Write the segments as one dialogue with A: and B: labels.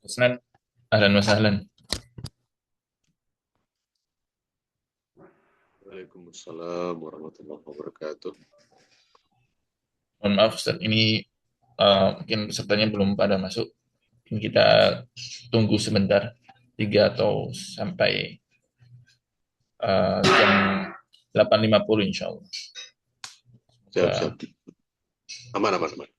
A: Usman, ahlan wa sahlan.
B: Waalaikumsalam warahmatullahi wabarakatuh.
A: Mohon maaf Ustaz, ini mungkin pesertanya belum pada masuk. Mungkin kita tunggu sebentar, 3 atau sampai jam 8.50 insya Allah.
B: Siap, siap.
A: Semoga
B: Aman, aman, aman.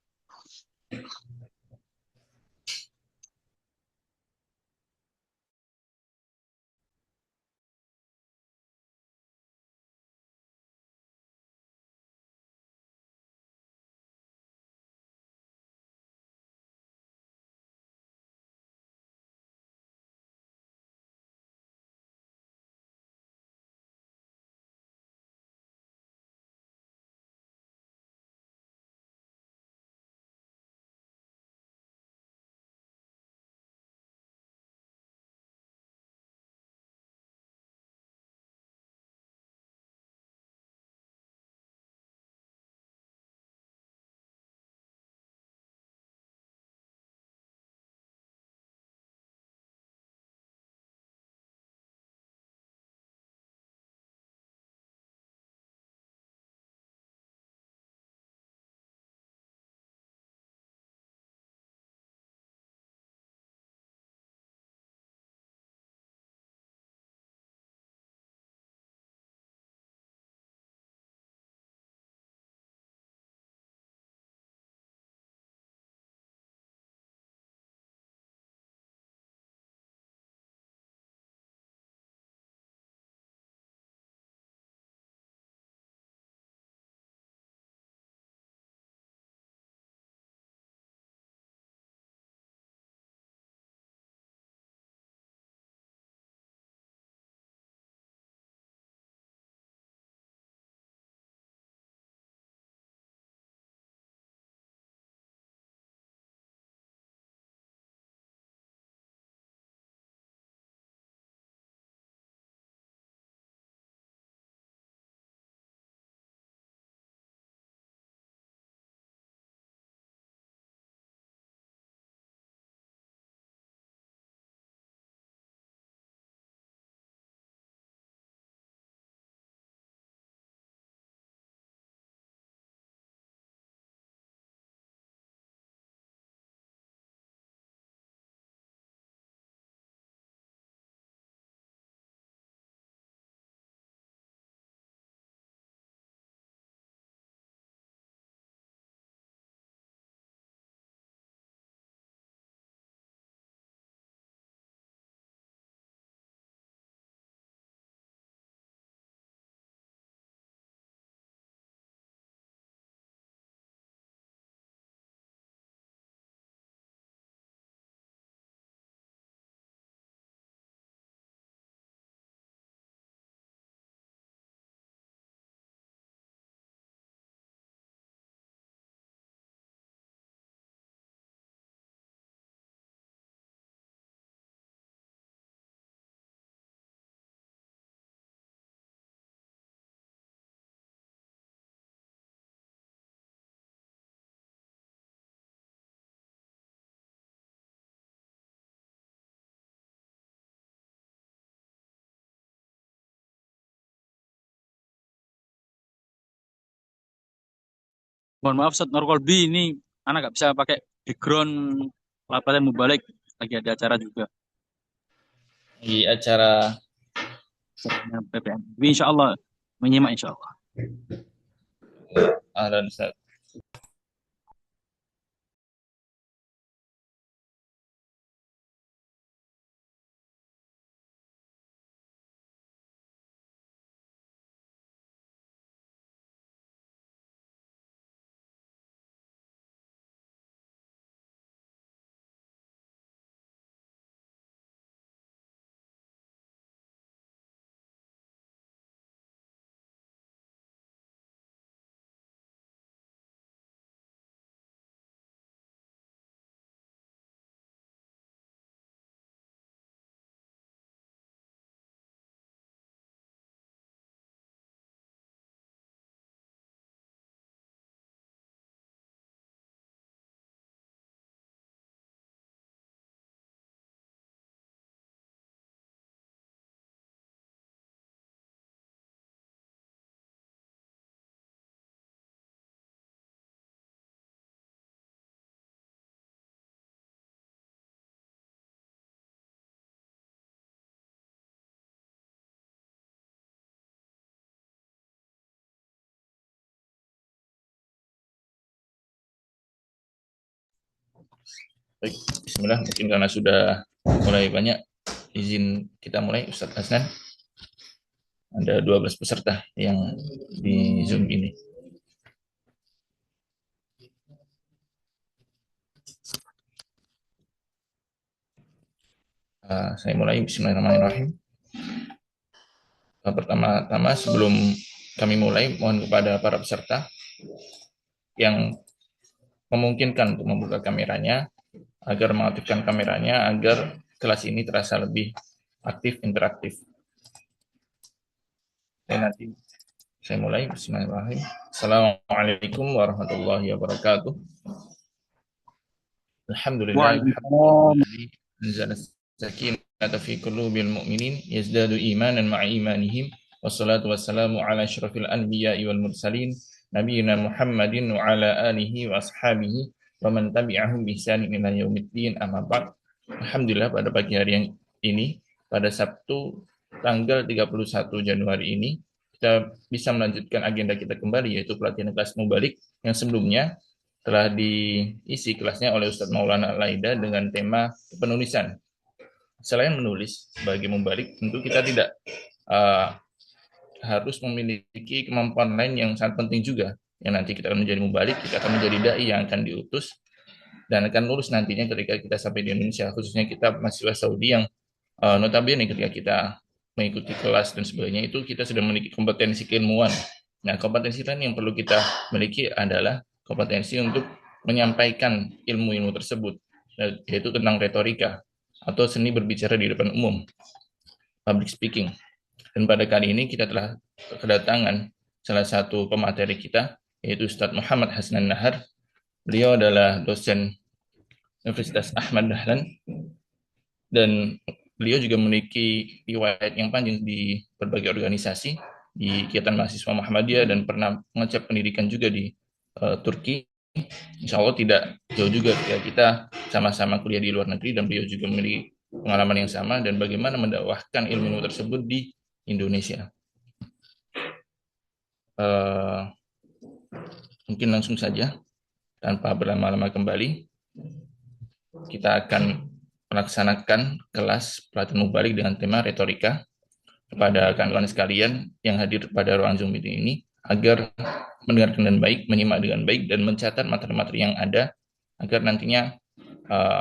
C: Mohon maaf, Ustaz Nur Kolbi, ini anak nggak bisa pakai background latihan mubalik, lagi ada acara juga.
A: di acara
C: Acaranya PPM. Tapi insya Allah menyimak insya Allah.
A: ahlan Ustaz. Baik, bismillah. Mungkin karena sudah mulai banyak, izin kita mulai, Ustadz Hasnan. Ada 12 peserta yang di Zoom ini. Saya mulai, bismillahirrahmanirrahim. Pertama-tama sebelum kami mulai, mohon kepada para peserta yang memungkinkan untuk membuka kameranya, agar mengaktifkan kameranya, agar kelas ini terasa lebih aktif, interaktif. Nanti saya mulai, bismillahirrahmanirrahim. Assalamualaikum warahmatullahi wabarakatuh. Alhamdulillah, anzala sakinata fi qulubil mu'minin yazdadu imanan ma'a imanihim wassalatu wassalamu ala asyrafil anbiya'i wal mursalin nabiyina Muhammadin wa ala alihi wa ashabihi wa man tabi'ahum bi ihsanin ila yaumiddin, amma ba'd. Alhamdulillah, pada pagi hari yang ini, pada Sabtu tanggal 31 Januari ini, kita bisa melanjutkan agenda kita kembali, yaitu pelatihan kelas mubalik yang sebelumnya telah diisi kelasnya oleh Ustadz Maulana Laida dengan tema penulisan. Selain menulis sebagai mubalik, tentu kita tidak harus memiliki kemampuan lain yang sangat penting juga. Yang nanti kita akan menjadi mubalik, kita akan menjadi dai yang akan diutus dan akan lulus nantinya ketika kita sampai di Indonesia, khususnya kita mahasiswa Saudi yang notabene ketika kita mengikuti kelas dan sebagainya itu kita sudah memiliki kompetensi keilmuan. Nah, kompetensi lain yang perlu kita miliki adalah kompetensi untuk menyampaikan ilmu-ilmu tersebut, yaitu tentang retorika atau seni berbicara di depan umum, public speaking. Dan pada kali ini kita telah kedatangan salah satu pemateri kita, yaitu Ustadz Muhammad Hasnan Nahar. Beliau adalah dosen Universitas Ahmad Dahlan dan beliau juga memiliki riwayat yang panjang di berbagai organisasi, di Ikatan Mahasiswa Muhammadiyah, dan pernah mengecap pendidikan juga di Turki. Insya Allah tidak jauh juga ketika kita sama-sama kuliah di luar negeri, dan beliau juga memiliki pengalaman yang sama dan bagaimana mendakwahkan ilmu tersebut di Indonesia. Mungkin langsung saja, tanpa berlama-lama kembali, kita akan melaksanakan kelas pelatihan mubalik dengan tema retorika kepada kawan-kawan sekalian yang hadir pada ruang Zoom ini, agar mendengarkan dengan baik, menyimak dengan baik, dan mencatat materi-materi yang ada, agar nantinya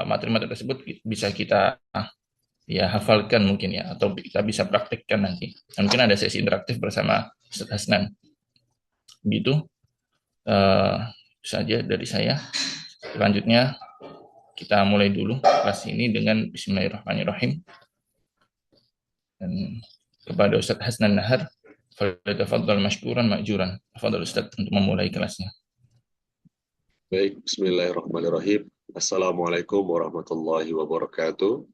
A: materi-materi tersebut bisa kita hafalkan mungkin ya, atau kita bisa praktikkan nanti. Dan mungkin ada sesi interaktif bersama Ustadz Hasnan. Begitu saja dari saya. Selanjutnya kita mulai dulu kelas ini dengan bismillahirrahmanirrahim. Dan kepada Ustadz Hasnan Nahar, falyatafaddal mashkuran ma'juran. Tafadhal Ustadz untuk memulai kelasnya.
B: Baik, bismillahirrahmanirrahim. Assalamualaikum warahmatullahi wabarakatuh.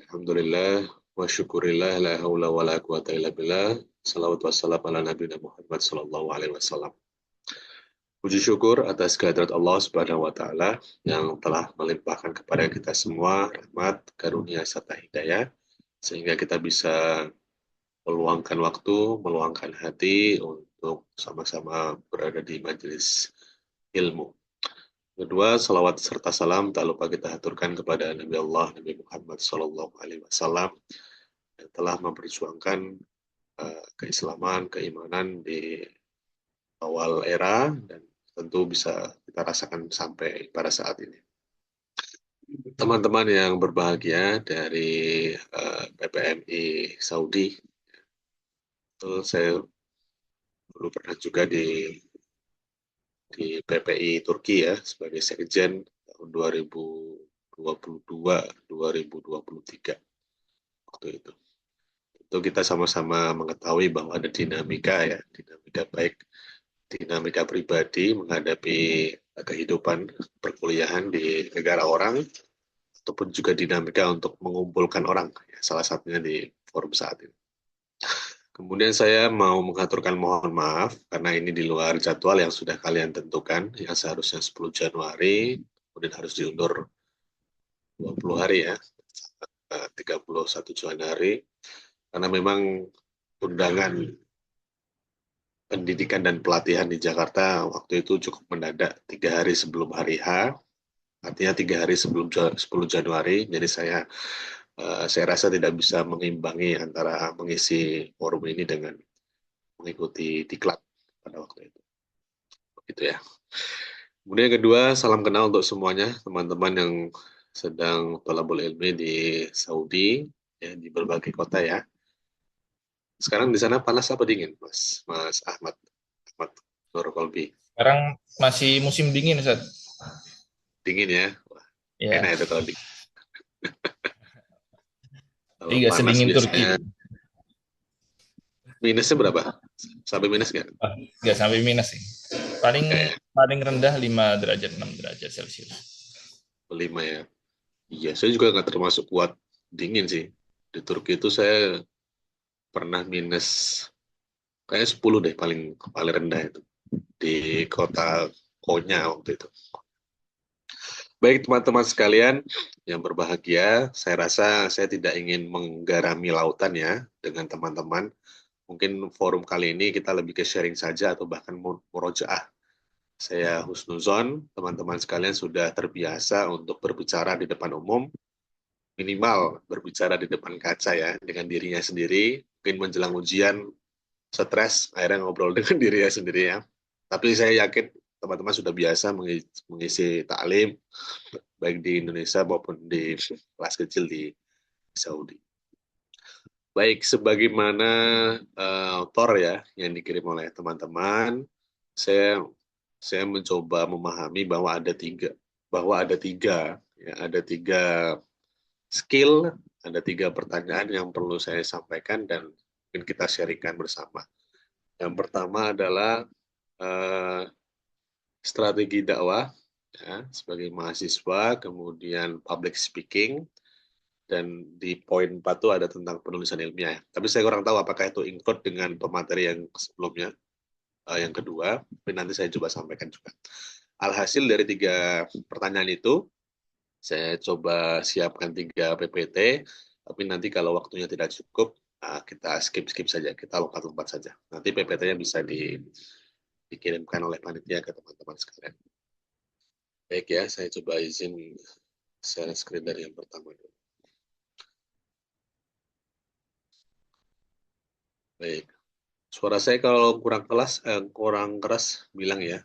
B: Alhamdulillah wa syukurillah, la haula wa la quwata illa billah. Salawatu wassalam ala nabiyina Muhammad sallallahu alaihi wasallam. Puji syukur atas kehadirat Allah Subhanahu wa taala yang telah melimpahkan kepada kita semua rahmat, karunia serta hidayah, sehingga kita bisa meluangkan waktu, meluangkan hati untuk sama-sama berada di majelis ilmu. Kedua, salawat serta salam tak lupa kita haturkan kepada Nabi Allah, Nabi Muhammad sallallahu alaihi wasallam, yang telah memperjuangkan keislaman, keimanan di awal era, dan tentu bisa kita rasakan sampai pada saat ini. Teman-teman yang berbahagia dari PPMI Saudi, saya dulu pernah juga di PPI Turki ya, sebagai sekjen tahun 2022-2023 waktu itu. Tentu kita sama-sama mengetahui bahwa ada dinamika ya, dinamika baik, dinamika pribadi menghadapi kehidupan perkuliahan di negara orang, ataupun juga dinamika untuk mengumpulkan orang, ya, salah satunya di forum saat ini. Kemudian saya mau mengaturkan mohon maaf, karena ini di luar jadwal yang sudah kalian tentukan, yang seharusnya 10 Januari, kemudian harus diundur 20 hari ya, 31 Januari, karena memang undangan pendidikan dan pelatihan di Jakarta waktu itu cukup mendadak 3 hari sebelum hari H, artinya 3 hari sebelum 10 Januari. Jadi saya rasa tidak bisa mengimbangi antara mengisi forum ini dengan mengikuti diklat pada waktu itu. Begitu ya. Kemudian yang kedua, salam kenal untuk semuanya, teman-teman yang sedang thalabul ilmi di Saudi, ya, di berbagai kota ya. Sekarang di sana panas apa dingin, Mas Ahmad Nur Kolbi?
A: Sekarang masih musim dingin, Ustaz.
B: Dingin ya? Wah, enak
A: Ya,
B: itu kalau dingin. Kalau
A: tidak
B: panas
A: sedingin Turki.
B: biasanya minusnya berapa? Sampai minus nggak?
A: Ah, nggak sampai minus sih. Paling
B: Nggak ya?
A: paling rendah 5 derajat, 6 derajat Celcius.
B: 5 ya? Iya, saya juga nggak termasuk kuat dingin sih. Di Turki itu saya pernah minus kayak 10 deh paling paling rendah itu di kota Konya waktu itu. Baik teman-teman sekalian yang berbahagia, saya rasa saya tidak ingin menggarami lautan ya dengan teman-teman. Mungkin forum kali ini kita lebih ke sharing saja atau bahkan murojaah. Saya husnuzon, teman-teman sekalian sudah terbiasa untuk berbicara di depan umum, minimal berbicara di depan kaca ya, dengan dirinya sendiri, mungkin menjelang ujian, stres, akhirnya ngobrol dengan dirinya sendiri ya. Tapi saya yakin teman-teman sudah biasa mengisi taklim, baik di Indonesia maupun di kelas kecil di Saudi. Baik, sebagaimana tor ya yang dikirim oleh teman-teman, saya saya mencoba memahami bahwa ada tiga skill, ada 3 pertanyaan yang perlu saya sampaikan dan mungkin kita sharingkan bersama. Yang pertama adalah eh, strategi dakwah ya, sebagai mahasiswa, kemudian public speaking, dan di poin 4 itu ada tentang penulisan ilmiah. Tapi saya kurang tahu apakah itu include dengan pemateri yang sebelumnya, yang kedua, tapi nanti saya coba sampaikan juga. Alhasil dari 3 pertanyaan itu, saya coba siapkan 3 PPT, tapi nanti kalau waktunya tidak cukup, kita skip saja, kita lompat-lompat saja. Nanti PPT-nya bisa dikirimkan oleh panitia ke teman-teman sekalian. Baik ya, saya coba izin share screen dari yang pertama dulu. Baik, suara saya kalau kurang keras bilang ya.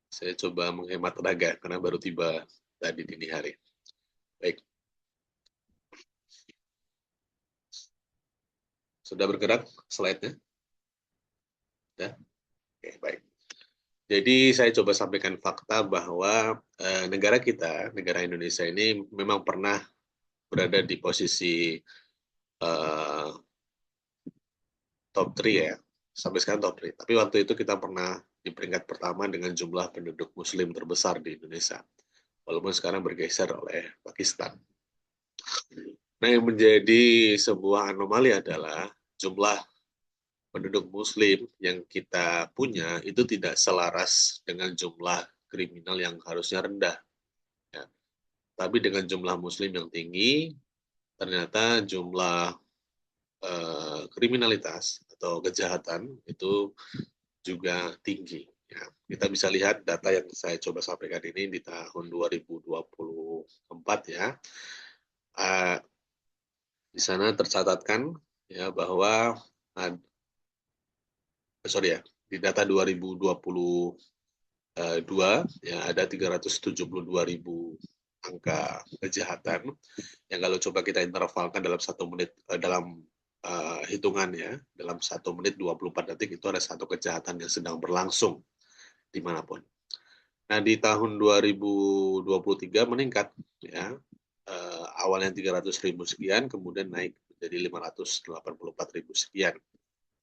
B: Saya coba menghemat tenaga karena baru tiba tadi dini hari. Baik, sudah bergerak slide-nya? Ya, oke, baik. Jadi saya coba sampaikan fakta bahwa negara kita, negara Indonesia ini memang pernah berada di posisi top 3 ya, sampai sekarang top 3. Tapi waktu itu kita pernah di peringkat pertama dengan jumlah penduduk Muslim terbesar di Indonesia, walaupun sekarang bergeser oleh Pakistan. Nah, yang menjadi sebuah anomali adalah jumlah penduduk Muslim yang kita punya itu tidak selaras dengan jumlah kriminal yang harusnya rendah. Ya. Tapi dengan jumlah Muslim yang tinggi, ternyata jumlah kriminalitas atau kejahatan itu juga tinggi. Ya. Kita bisa lihat data yang saya coba sampaikan ini di tahun 2024 ya. Di sana tercatatkan ya bahwa di data 2022 ya ada 372.000 angka kejahatan yang kalau coba kita intervalkan dalam 1 menit dalam hitungannya dalam 1 menit 24 detik itu ada satu kejahatan yang sedang berlangsung dimanapun. Nah di tahun 2023 meningkat ya awalnya 300.000 sekian kemudian naik menjadi 584.000 sekian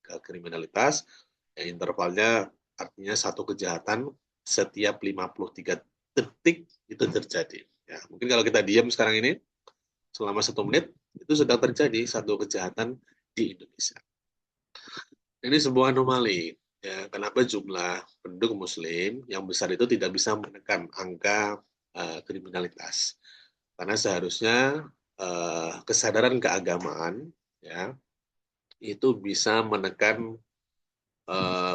B: ke kriminalitas. Intervalnya artinya satu kejahatan setiap 53 detik itu terjadi. Ya, mungkin kalau kita diam sekarang ini selama 1 menit itu sedang terjadi satu kejahatan di Indonesia. Ini sebuah anomali. Ya, kenapa jumlah penduduk Muslim yang besar itu tidak bisa menekan angka kriminalitas? Karena seharusnya kesadaran keagamaan ya itu bisa menekan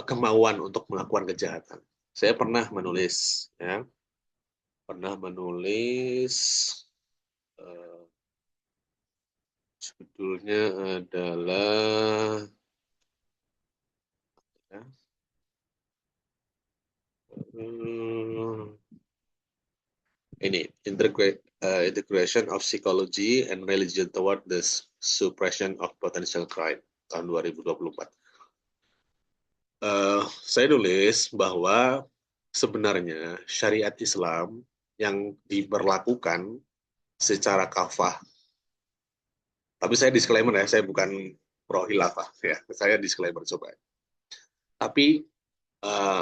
B: kemauan untuk melakukan kejahatan. Saya pernah menulis ya pernah menulis judulnya adalah ya, ini Integration of Psychology and Religion Toward the Suppression of Potential Crime tahun 2024. Saya nulis bahwa sebenarnya syariat Islam yang diberlakukan secara kafah, tapi saya disclaimer ya, saya bukan pro khilafah ya, saya disclaimer coba. Tapi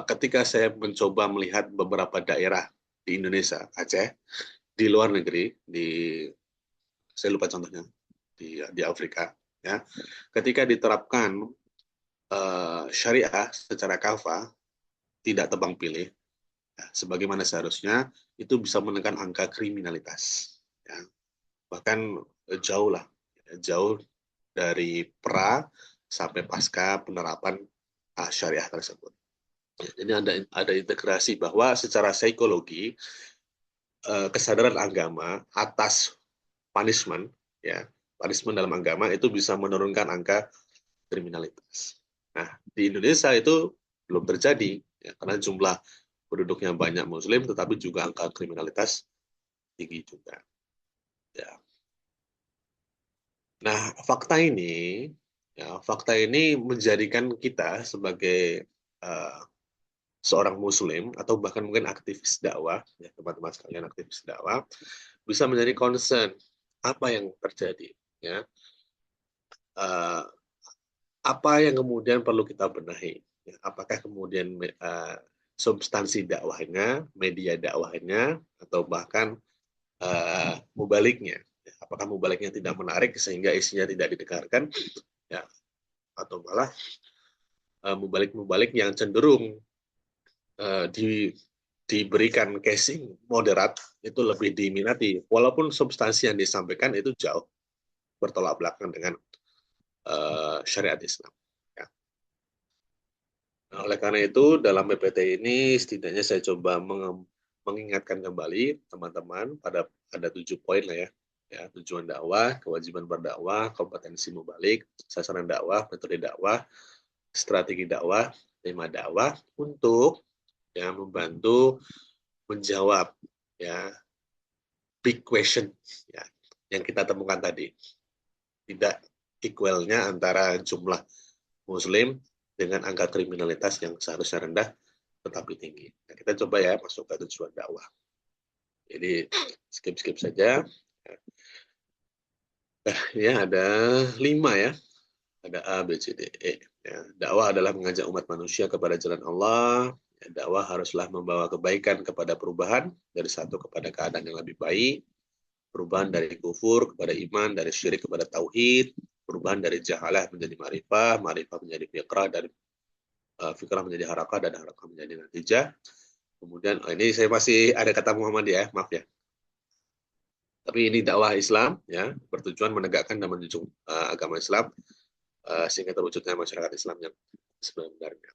B: ketika saya mencoba melihat beberapa daerah di Indonesia, Aceh, di luar negeri, saya lupa contohnya, di Afrika, ya, ketika diterapkan syariah secara kafah, tidak tebang pilih, ya, sebagaimana seharusnya, itu bisa menekan angka kriminalitas. Ya. Bahkan jauh dari pra sampai pasca penerapan syariah tersebut. Jadi ada integrasi bahwa secara psikologi kesadaran agama atas punishment, ya, punishment dalam agama itu bisa menurunkan angka kriminalitas. Nah, di Indonesia itu belum terjadi, ya, karena jumlah penduduknya banyak Muslim, tetapi juga angka kriminalitas tinggi juga. Ya. Nah, fakta ini menjadikan kita sebagai seorang Muslim atau bahkan mungkin aktivis dakwah, ya teman-teman sekalian aktivis dakwah, bisa menjadi concern apa yang terjadi, ya, apa yang kemudian perlu kita benahi, ya, apakah kemudian substansi dakwahnya, media dakwahnya, atau bahkan mubaliknya, ya, apakah mubaliknya tidak menarik sehingga isinya tidak didengarkan, ya, atau malah mubalik-mubalik yang cenderung diberikan casing moderat itu lebih diminati, walaupun substansi yang disampaikan itu jauh bertolak belakang dengan syariat Islam. Ya. Nah, oleh karena itu dalam PPT ini setidaknya saya coba mengingatkan kembali teman-teman pada ada 7 poin lah ya. Ya, tujuan dakwah, kewajiban berdakwah, kompetensi mubalik, sasaran dakwah, metode dakwah, strategi dakwah, tema dakwah untuk ya membantu menjawab ya big question ya yang kita temukan tadi, tidak equalnya antara jumlah Muslim dengan angka kriminalitas yang seharusnya rendah tetapi tinggi. Nah, kita coba ya masuk ke tujuan dakwah. Jadi skip saja. Ya ada 5 ya. Ada A, B, C, D, E. Ya, dakwah adalah mengajak umat manusia kepada jalan Allah. Ya, dakwah haruslah membawa kebaikan kepada perubahan dari satu kepada keadaan yang lebih baik, perubahan dari kufur kepada iman, dari syirik kepada tauhid, perubahan dari jahalah menjadi ma'rifah, ma'rifah menjadi fiqrah, dan fiqrah menjadi harakah, dan harakah menjadi natijah. Kemudian ini saya masih ada kata Muhammadiyah, maaf ya. Tapi ini dakwah Islam ya, bertujuan menegakkan dan menjunjung agama Islam sehingga terwujudnya masyarakat Islam yang sebenarnya.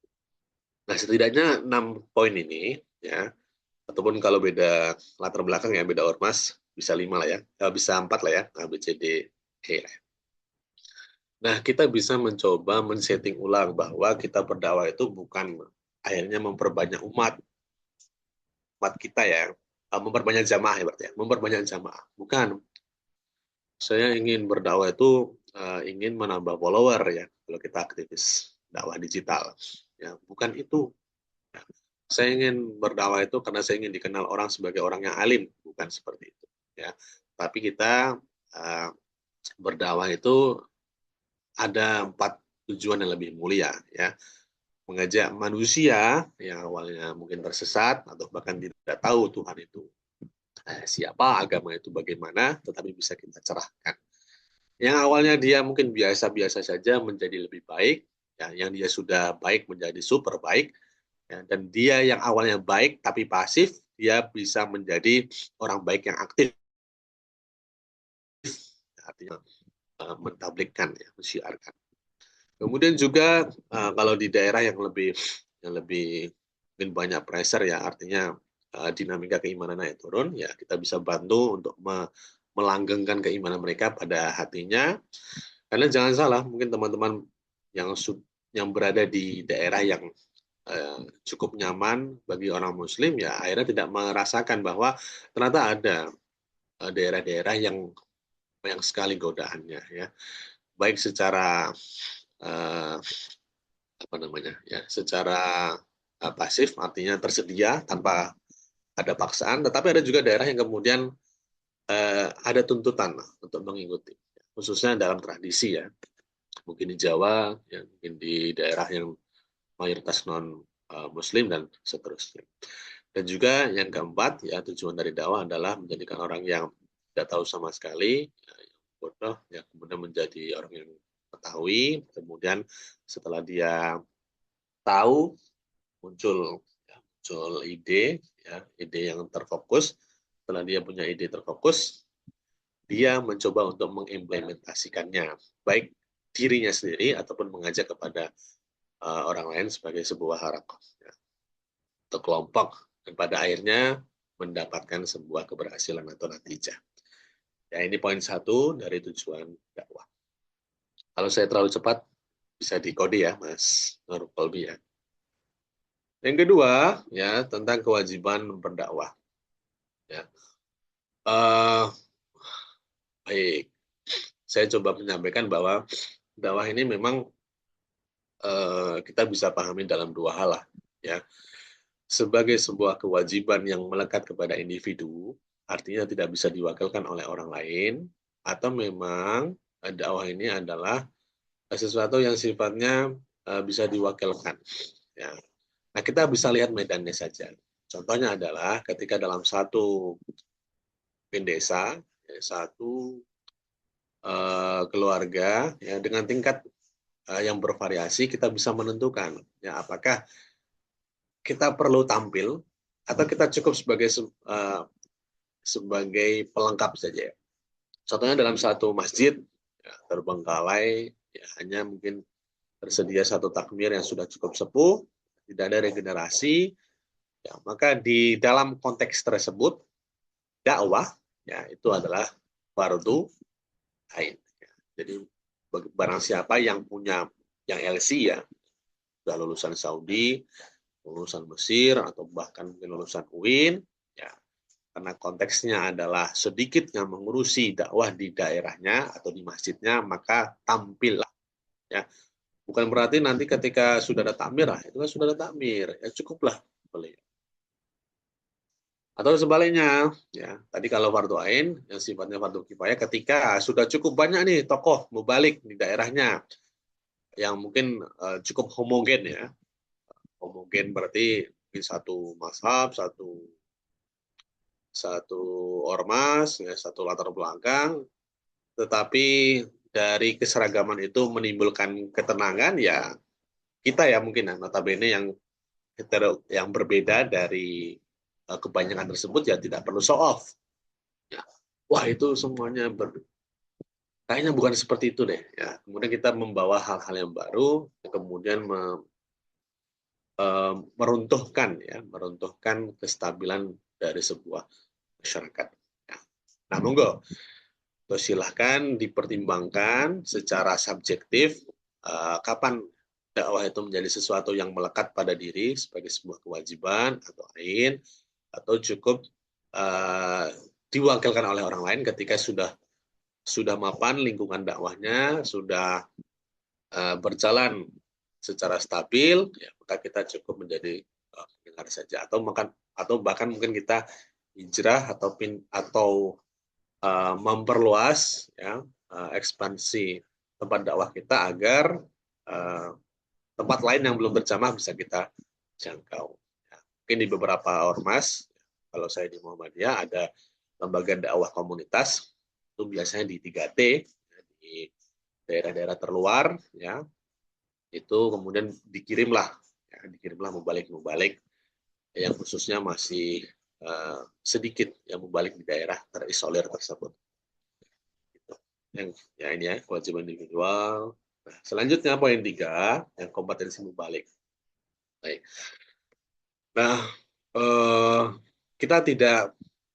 B: Nah, setidaknya 6 poin ini ya, ataupun kalau beda latar belakang ya, beda ormas, bisa 5 lah ya, bisa 4 lah ya, A, B, C, D, E lah. Nah, kita bisa mencoba men-setting ulang bahwa kita berdakwah itu bukan akhirnya memperbanyak umat kita ya, memperbanyak jamaah ya berarti ya, memperbanyak jamaah. Bukan. Saya ingin berdakwah itu ingin menambah follower ya, kalau kita aktivis dakwah digital. Ya, bukan itu. Ya. Saya ingin berdakwah itu karena saya ingin dikenal orang sebagai orang yang alim, bukan seperti itu. Ya, tapi kita berdakwah itu ada 4 tujuan yang lebih mulia ya. Mengajak manusia yang awalnya mungkin tersesat atau bahkan tidak tahu Tuhan itu siapa, agama itu bagaimana, tetapi bisa kita cerahkan. Yang awalnya dia mungkin biasa-biasa saja menjadi lebih baik, ya, yang dia sudah baik menjadi super baik, ya, dan dia yang awalnya baik tapi pasif, dia bisa menjadi orang baik yang aktif, artinya mentablikkan, ya, mensiarkan. Kemudian juga kalau di daerah yang lebih mungkin banyak pressure ya, artinya dinamika keimanan naik turun, ya kita bisa bantu untuk melanggengkan keimanan mereka pada hatinya. Karena jangan salah, mungkin teman-teman yang berada di daerah yang cukup nyaman bagi orang Muslim, ya akhirnya tidak merasakan bahwa ternyata ada daerah-daerah yang banyak sekali godaannya, ya baik secara apa namanya, ya secara pasif, artinya tersedia tanpa ada paksaan, tetapi ada juga daerah yang kemudian ada tuntutan untuk mengikuti, khususnya dalam tradisi, ya mungkin di Jawa, ya mungkin di daerah yang mayoritas non Muslim dan seterusnya. Dan juga yang keempat, ya tujuan dari dakwah adalah menjadikan orang yang tidak tahu sama sekali, ya, yang bodoh, ya kemudian menjadi orang yang mengetahui. Kemudian setelah dia tahu, muncul ide, ya ide yang terfokus. Setelah dia punya ide terfokus, dia mencoba untuk mengimplementasikannya, baik dirinya sendiri ataupun mengajak kepada orang lain sebagai sebuah harakat, ya, atau kelompok, dan pada akhirnya mendapatkan sebuah keberhasilan atau natijah. Ya, ini poin 1 dari tujuan dakwah. Kalau saya terlalu cepat, bisa dikode ya, Mas Nur Kolbi ya. Yang kedua, ya tentang kewajiban berdakwah. Ya. Baik, saya coba menyampaikan bahwa dakwah ini memang kita bisa pahami dalam 2 hal lah, ya. Sebagai sebuah kewajiban yang melekat kepada individu, artinya tidak bisa diwakilkan oleh orang lain, atau memang dakwah ini adalah sesuatu yang sifatnya bisa diwakilkan. Ya. Nah, kita bisa lihat medannya saja. Contohnya adalah ketika dalam satu desa, satu keluarga, ya dengan tingkat yang bervariasi, kita bisa menentukan ya apakah kita perlu tampil atau kita cukup sebagai pelengkap saja. Contohnya dalam satu masjid ya, terbengkalai, ya, hanya mungkin tersedia satu takmir yang sudah cukup sepuh, tidak ada regenerasi, ya, maka di dalam konteks tersebut dakwah ya itu adalah fardu ain. Ya. Jadi barang siapa yang punya yang LC, ya sudah lulusan Saudi, lulusan Mesir, atau bahkan mungkin lulusan UIN, ya karena konteksnya adalah sedikit yang mengurusi dakwah di daerahnya atau di masjidnya, maka tampillah, ya bukan berarti nanti ketika sudah ada takmir, itu kan sudah ada takmir, ya cukuplah boleh. Atau sebaliknya, ya tadi kalau fardu ain yang sifatnya fardu kifayah, ketika sudah cukup banyak nih tokoh mubalik di daerahnya yang mungkin cukup homogen, ya homogen berarti satu mazhab, satu ormas, ya, satu latar belakang, tetapi dari keseragaman itu menimbulkan ketenangan, ya kita ya mungkin notabene yang berbeda dari kebanyakan tersebut, ya tidak perlu show off. Ya. Wah itu semuanya kayaknya bukan seperti itu deh. Ya. Kemudian kita membawa hal-hal yang baru, kemudian meruntuhkan kestabilan dari sebuah masyarakat. Ya. Nah, monggo, silahkan dipertimbangkan secara subjektif kapan dakwah itu menjadi sesuatu yang melekat pada diri sebagai sebuah kewajiban atau ain, atau cukup diwakilkan oleh orang lain ketika sudah mapan lingkungan dakwahnya, sudah berjalan secara stabil, ya maka kita cukup menjadi pendengar saja, atau bahkan mungkin kita hijrah atau memperluas ya ekspansi tempat dakwah kita agar tempat lain yang belum terjamah bisa kita jangkau. Ya, mungkin di beberapa ormas, kalau saya di Muhammadiyah ada lembaga dakwah komunitas, itu biasanya di 3T, ya, di daerah-daerah terluar, ya itu kemudian dikirimlah mubalik yang khususnya masih sedikit yang mubalik di daerah terisolir tersebut. Ya ini ya kewajiban individual. Nah, selanjutnya poin 3 yang kompetensi mubalik. Baik. Nah, kita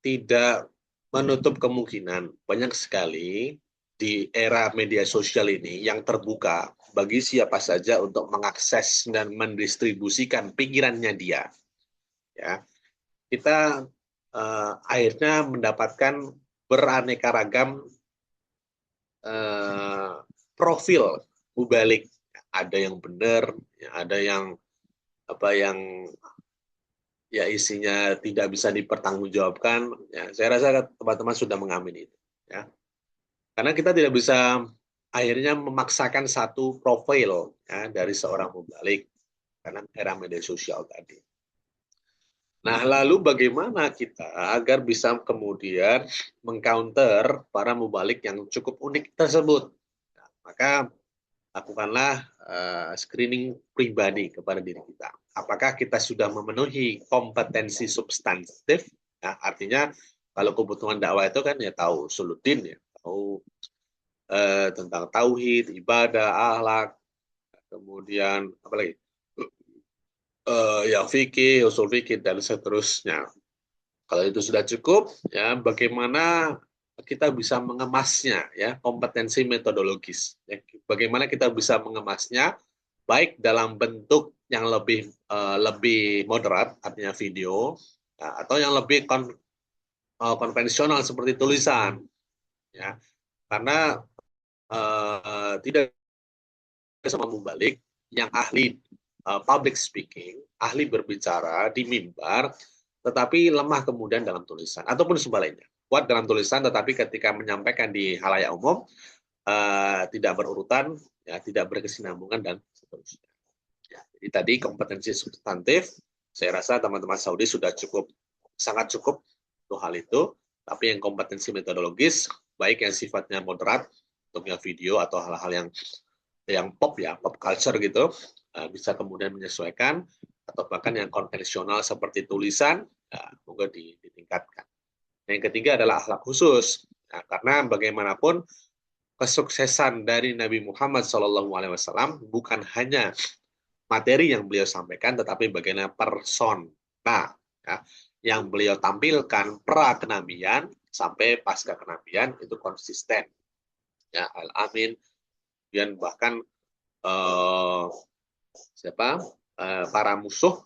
B: tidak menutup kemungkinan banyak sekali di era media sosial ini yang terbuka bagi siapa saja untuk mengakses dan mendistribusikan pikirannya dia. Ya, kita akhirnya mendapatkan beraneka ragam profil mubalik. Ada yang benar, ada yang ya isinya tidak bisa dipertanggungjawabkan. Ya, saya rasa teman-teman sudah mengamini itu. Ya. Karena kita tidak bisa akhirnya memaksakan satu profil ya, dari seorang mubalik karena era media sosial tadi. Nah, lalu bagaimana kita agar bisa kemudian mengcounter para mubalik yang cukup unik tersebut? Nah, maka lakukanlah screening pribadi kepada diri kita. Apakah kita sudah memenuhi kompetensi substantif? Nah, artinya kalau kebutuhan dakwah itu kan ya tahu usuluddin, ya tahu tentang tauhid, ibadah, akhlak, kemudian apa lagi? Ya fikih, usul fikih dan seterusnya. Kalau itu sudah cukup, ya bagaimana kita bisa mengemasnya, ya kompetensi metodologis. Ya, bagaimana kita bisa mengemasnya, baik dalam bentuk yang lebih moderat, artinya video, ya, atau yang lebih konvensional seperti tulisan, ya. Karena tidak sama mubalik yang ahli public speaking, ahli berbicara di mimbar, tetapi lemah kemudian dalam tulisan, ataupun sebaliknya. Kuat dalam tulisan, tetapi ketika menyampaikan di halayak umum, tidak berurutan, ya, tidak berkesinambungan, dan seterusnya. Ya, jadi tadi kompetensi substantif, saya rasa teman-teman Saudi sudah sangat cukup untuk hal itu, tapi yang kompetensi metodologis, baik yang sifatnya moderat, untuk video atau hal-hal yang pop culture gitu, bisa kemudian menyesuaikan, atau bahkan yang konvensional seperti tulisan, moga ditingkatkan. Yang ketiga adalah akhlak khusus, karena bagaimanapun kesuksesan dari Nabi Muhammad SAW bukan hanya materi yang beliau sampaikan, tetapi bagaimana persona yang beliau tampilkan pra kenabian sampai pasca kenabian itu konsisten. Ya, al-amin, dan bahkan para musuh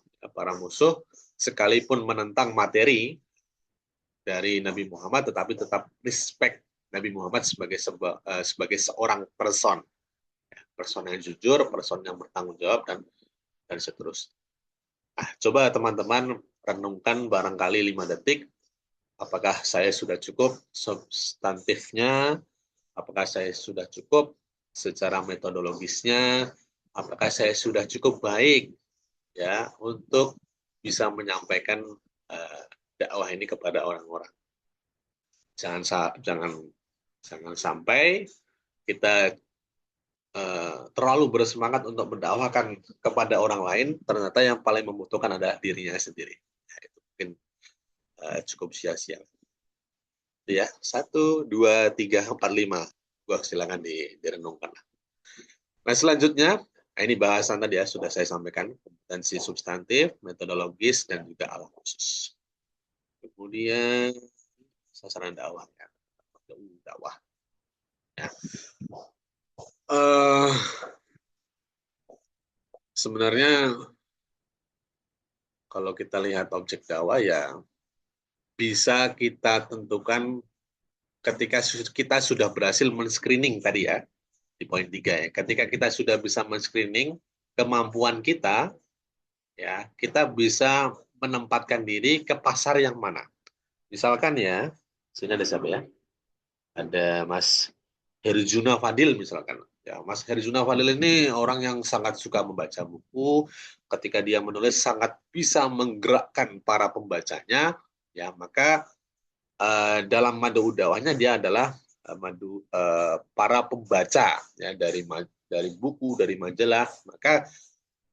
B: sekalipun menentang materi dari Nabi Muhammad, tetapi tetap respect Nabi Muhammad sebagai seorang person yang jujur, person yang bertanggung jawab, dan seterusnya. Coba teman-teman renungkan barangkali 5 detik, apakah saya sudah cukup substantifnya, apakah saya sudah cukup secara metodologisnya, apakah saya sudah cukup baik ya untuk bisa menyampaikan dakwah ini kepada orang-orang. Jangan sampai kita terlalu bersemangat untuk mendakwahkan kepada orang lain, ternyata yang paling membutuhkan adalah dirinya sendiri. Ya, itu mungkin cukup sia-sia. Ya, 1, 2, 3, 4, 5. Gua silakan direnungkan. Nah, selanjutnya, ini bahasan tadi ya, sudah saya sampaikan, kompetensi substantif, metodologis, dan juga alat khusus. Kemudian sasaran dakwah, ya. Dakwah. Ya. Sebenarnya kalau kita lihat objek dakwah, ya bisa kita tentukan ketika kita sudah berhasil men-screening tadi ya, di poin 3 ya. Ketika kita sudah bisa men-screening kemampuan kita, ya kita bisa menempatkan diri ke pasar yang mana. Misalkan ya, sini ada siapa ya? Ada Mas Herjuna Fadil misalkan. Ya, Mas Herjuna Fadil ini orang yang sangat suka membaca buku. Ketika dia menulis sangat bisa menggerakkan para pembacanya. Ya, maka dalam madu dakwahnya dia adalah para pembaca ya, dari buku, dari majalah. Maka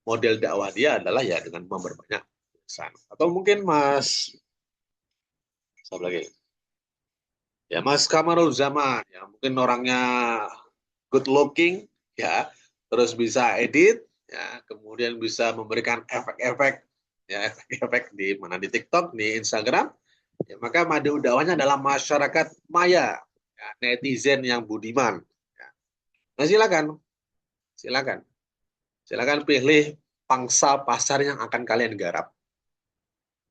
B: model dakwah dia adalah ya dengan memperbanyak tulisan. Atau mungkin Mas siapa lagi? Ya Mas Kamarul Zaman, ya mungkin orangnya good looking, ya, terus bisa edit, ya, kemudian bisa memberikan efek-efek, ya efek-efek di TikTok, di Instagram, Ya, maka mada dakwahnya adalah masyarakat maya, ya, netizen yang budiman. Ya. Nah, silakan, silakan pilih pangsa pasar yang akan kalian garap.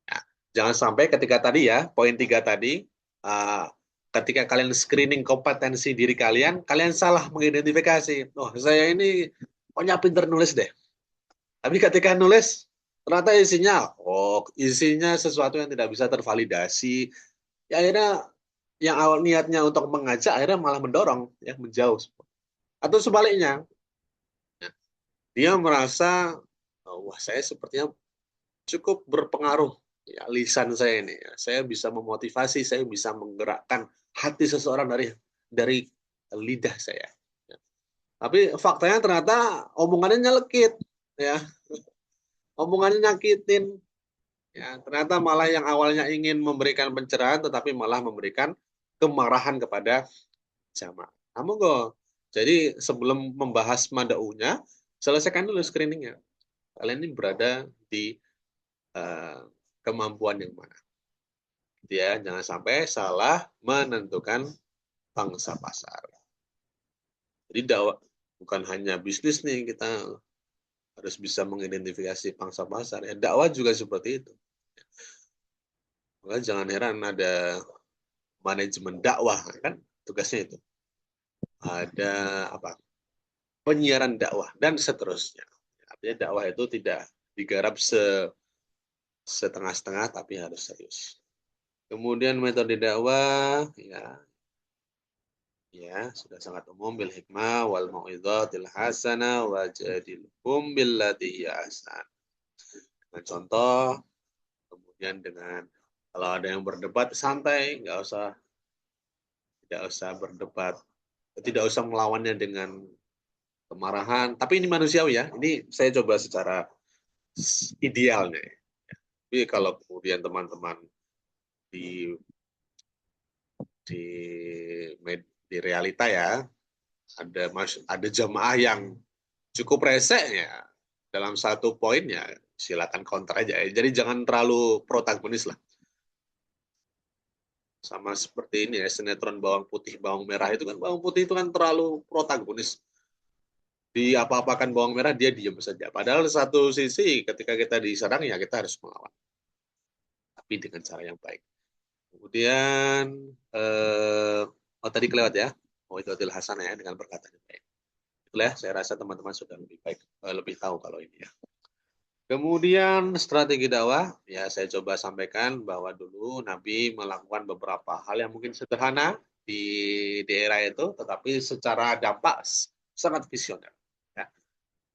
B: Ya. Jangan sampai ketika tadi ya, poin 3 tadi, uh, ketika kalian screening kompetensi diri kalian, kalian salah mengidentifikasi. Oh, saya ini pokoknya pinter nulis deh. Tapi ketika nulis, ternyata isinya sesuatu yang tidak bisa tervalidasi. Ya, akhirnya yang awal niatnya untuk mengajak, akhirnya malah mendorong, ya, menjauh. Atau sebaliknya, dia merasa, oh, wah saya sepertinya cukup berpengaruh, ya, lisan saya ini. Ya. Saya bisa memotivasi, saya bisa menggerakkan hati seseorang dari lidah saya. Ya. Tapi faktanya ternyata omongannya nyelekit, ya, omongannya nyakitin. Ya, ternyata malah yang awalnya ingin memberikan pencerahan, tetapi malah memberikan kemarahan kepada jamaah. Namun kok, jadi sebelum membahas madaunya, selesaikan dulu screeningnya. Kalian ini berada di kemampuan yang mana. Ya, jangan sampai salah menentukan pangsa pasar. Jadi dakwah bukan hanya bisnis nih, kita harus bisa mengidentifikasi pangsa pasar. Ya, dakwah juga seperti itu. Maka jangan heran ada manajemen dakwah, kan tugasnya itu. Ada apa? Penyiaran dakwah dan seterusnya. Artinya dakwah itu tidak digarap setengah-setengah tapi harus serius. Kemudian metode dakwah, ya sudah sangat umum, bil hikmah wal mau'izatil hasanah wajadilhum billati hiya ahsan. Dengan contoh, kemudian dengan kalau ada yang berdebat santai, tidak usah berdebat, tidak usah melawannya dengan kemarahan. Tapi ini manusiawi ya. Ini saya coba secara idealnya. Tapi kalau kemudian teman-teman di di di realita ya, ada jamaah yang cukup rese ya dalam satu poin, ya silakan counter aja. Jadi jangan terlalu protagonis lah. Sama seperti ini ya, sinetron bawang putih bawang merah itu kan, bawang putih itu kan terlalu protagonis. Di apa-apakan bawang merah dia diam saja. Padahal satu sisi ketika kita diserang ya kita harus melawan. Tapi dengan cara yang baik. Kemudian tadi kelewat ya. Itu adalah hasanah ya, dengan perkataan yang baik. Itulah ya, saya rasa teman-teman sudah lebih baik, lebih tahu kalau ini ya. Kemudian strategi dakwah, ya saya coba sampaikan bahwa dulu Nabi melakukan beberapa hal yang mungkin sederhana di era itu, tetapi secara dampak sangat visioner. Ya.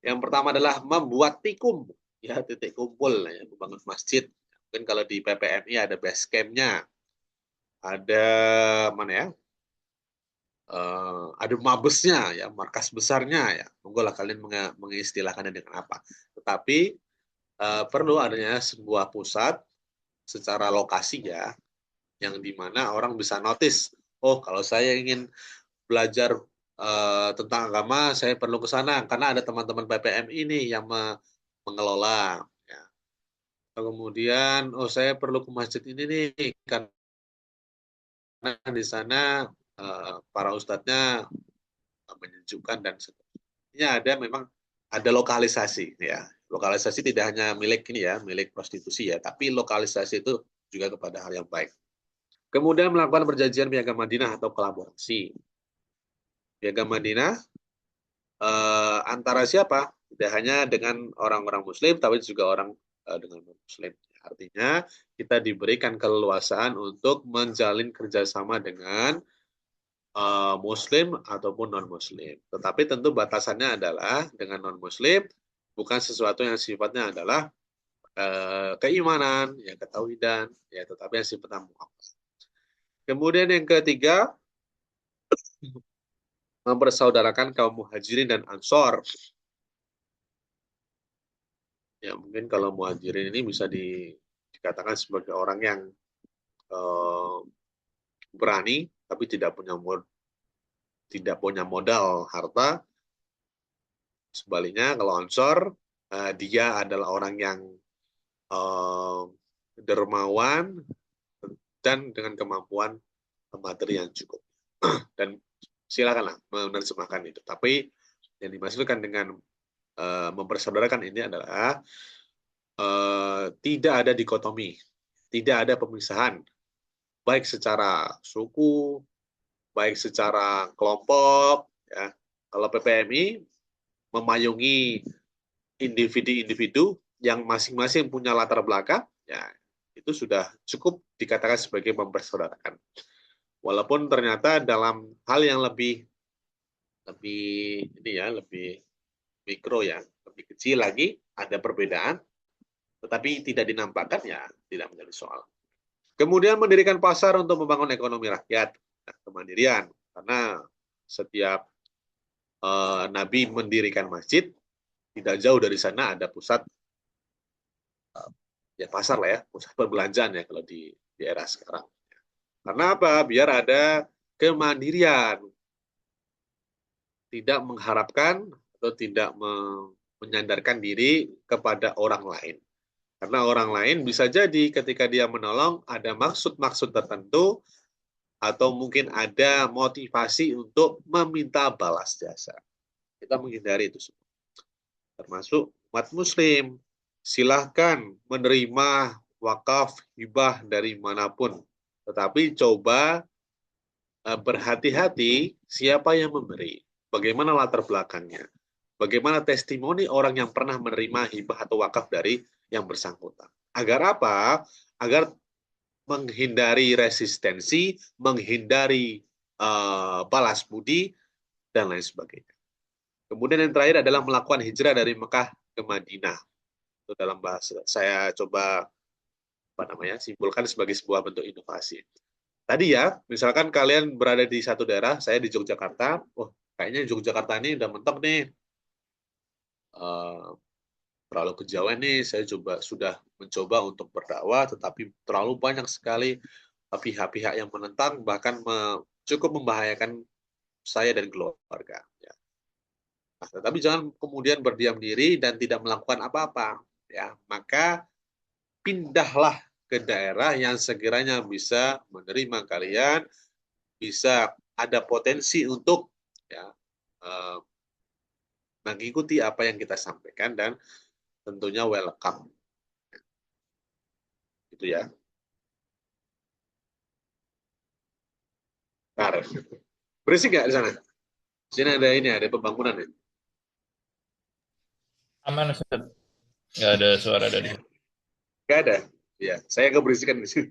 B: Yang pertama adalah membuat tikum, ya, titik kumpul, ya, membangun masjid. Mungkin kalau di PPMI ada base camp-nya, ada mana ya? Ada mabesnya, ya, markas besarnya, ya. Monggo lah kalian mengistilahkannya dengan apa. Tetapi perlu adanya sebuah pusat secara lokasi ya, yang dimana orang bisa notice, oh kalau saya ingin belajar tentang agama, saya perlu ke sana karena ada teman-teman PPM ini yang mengelola. Ya. Kemudian, oh saya perlu ke masjid ini nih karena di sana para ustadznya menyejukkan dan seterusnya. Ada memang ada lokalisasi ya. Lokalisasi tidak hanya milik ini ya, milik prostitusi ya, tapi lokalisasi itu juga kepada hal yang baik. Kemudian melakukan perjanjian piagam Madinah atau kolaborasi. Piagam Madinah antara siapa? Tidak hanya dengan orang-orang Muslim, tapi juga orang dengan non-Muslim. Artinya kita diberikan keleluasaan untuk menjalin kerjasama dengan Muslim ataupun non-Muslim. Tetapi tentu batasannya adalah dengan non-Muslim bukan sesuatu yang sifatnya adalah keimanan, ya, ketauhidan, ya, tetapi yang sifatnya muamalah. Kemudian yang ketiga, mempersaudarakan kaum muhajirin dan ansor. Ya, mungkin kalau muhajirin ini bisa dikatakan sebagai orang yang berani, tapi tidak punya modal harta. Sebaliknya kalau ansor, dia adalah orang yang dermawan, dan dengan kemampuan materi yang cukup. Dan silakanlah menerjemahkan itu. Tapi yang dimaksudkan dengan mempersaudarakan ini adalah tidak ada dikotomi, tidak ada pemisahan, baik secara suku, baik secara kelompok. Ya. Kalau PPMI memayungi individu-individu yang masing-masing punya latar belakang, ya itu sudah cukup dikatakan sebagai mempersaudarakan. Walaupun ternyata dalam hal yang lebih ini ya, lebih mikro ya, lebih kecil lagi ada perbedaan, tetapi tidak dinampakkan ya tidak menjadi soal. Kemudian mendirikan pasar untuk membangun ekonomi rakyat, kemandirian, karena setiap Nabi mendirikan masjid, tidak jauh dari sana ada pusat ya pasar lah ya, pusat perbelanjaan ya kalau di era sekarang. Karena apa? Biar ada kemandirian, tidak mengharapkan atau tidak menyandarkan diri kepada orang lain. Karena orang lain bisa jadi ketika dia menolong ada maksud-maksud tertentu atau mungkin ada motivasi untuk meminta balas jasa. Kita menghindari itu semua. Termasuk umat muslim. Silahkan menerima wakaf hibah dari manapun. Tetapi coba berhati-hati siapa yang memberi. Bagaimana latar belakangnya. Bagaimana testimoni orang yang pernah menerima hibah atau wakaf dari yang bersangkutan. Agar apa? Agar menghindari resistensi, menghindari balas budi, dan lain sebagainya. Kemudian yang terakhir adalah melakukan hijrah dari Mekah ke Madinah. Itu dalam bahasa saya coba simpulkan sebagai sebuah bentuk inovasi. Tadi ya, misalkan kalian berada di satu daerah, saya di Yogyakarta, kayaknya Yogyakarta ini udah mentok nih, terlalu kejauhan nih, saya sudah mencoba untuk berdakwah, tetapi terlalu banyak sekali pihak-pihak yang menentang, bahkan cukup membahayakan saya dan keluarga. Ya. Nah, tetapi jangan kemudian berdiam diri dan tidak melakukan apa-apa. Ya, maka pindahlah ke daerah yang sekiranya bisa menerima kalian, bisa ada potensi untuk ya, mengikuti apa yang kita sampaikan dan tentunya welcome. Itu ya. Nah, berisik nggak di sana? Di sini ada ini, ada pembangunan ya.
A: Aman, Ustaz. Nggak ada suara dari.
B: Nggak ada. Ya, saya keberisikan di sini.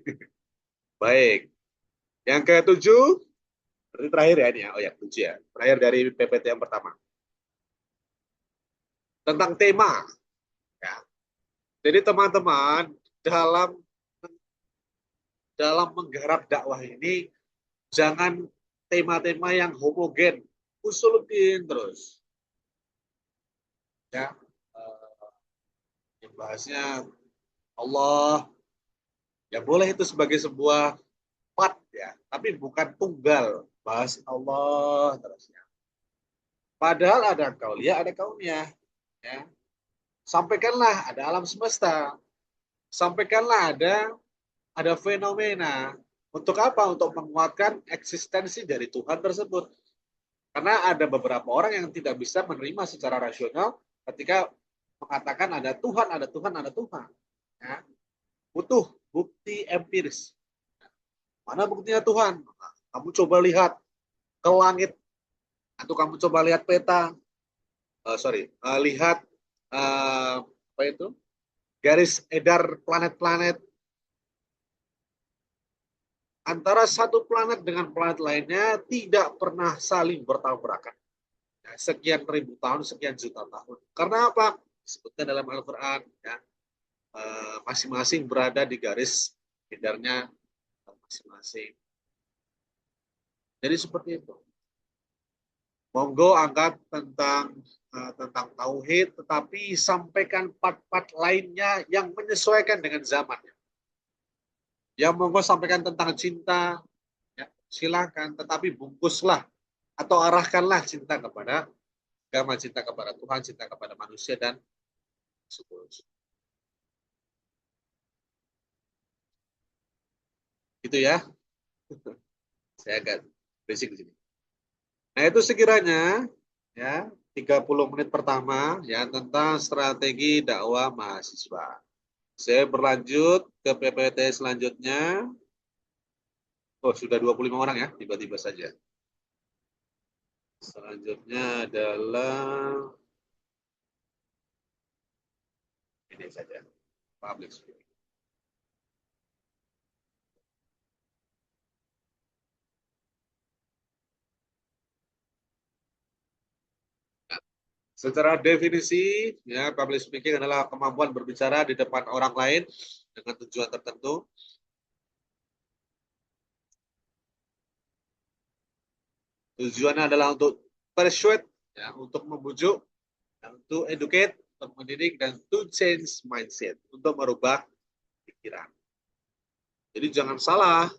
B: Baik. Yang ke-7, berarti terakhir ya ini ya. Oh ya, 7 ya. Terakhir dari PPT yang pertama. Tentang tema. Ya. Jadi teman-teman, dalam menggarap dakwah ini, jangan tema-tema yang homogen. Usulin terus. Ya. Yang bahasnya Allah, ya boleh itu sebagai sebuah part ya, tapi bukan tunggal bahas Allah terusnya. Padahal ada kauliah, ada kauniyah. Ya. Sampaikanlah ada alam semesta. Sampaikanlah ada fenomena. Untuk apa? Untuk menguatkan eksistensi dari Tuhan tersebut. Karena ada beberapa orang yang tidak bisa menerima secara rasional ketika mengatakan ada Tuhan, ada Tuhan, ada Tuhan. Ya. Butuh bukti empiris. Mana buktinya Tuhan? Kamu coba lihat ke langit atau kamu coba lihat peta, lihat apa itu garis edar planet-planet antara satu planet dengan planet lainnya tidak pernah saling bertabrakan. Ya, sekian ribu tahun, sekian juta tahun. Karena apa? Disebutkan dalam Al-Quran, ya, masing-masing berada di garis edarnya masing-masing. Jadi seperti itu. Monggo angkat tentang tauhid, tetapi sampaikan part-part lainnya yang menyesuaikan dengan zamannya. Yang monggo sampaikan tentang cinta, ya, silakan, tetapi bungkuslah atau arahkanlah cinta kepada agama, cinta kepada Tuhan, cinta kepada manusia dan seterusnya. Gitu ya. Saya agak berisik di sini. Nah, itu sekiranya ya 30 menit pertama ya tentang strategi dakwah mahasiswa. Saya berlanjut ke PPT selanjutnya. Oh, sudah 25 orang ya, tiba-tiba saja. Selanjutnya adalah ini saja, public speaking. Secara definisi, ya, public speaking adalah kemampuan berbicara di depan orang lain dengan tujuan tertentu. Tujuannya adalah untuk persuade, ya, untuk membujuk, to educate, untuk mendidik, dan to change mindset, untuk merubah pikiran. Jadi jangan salah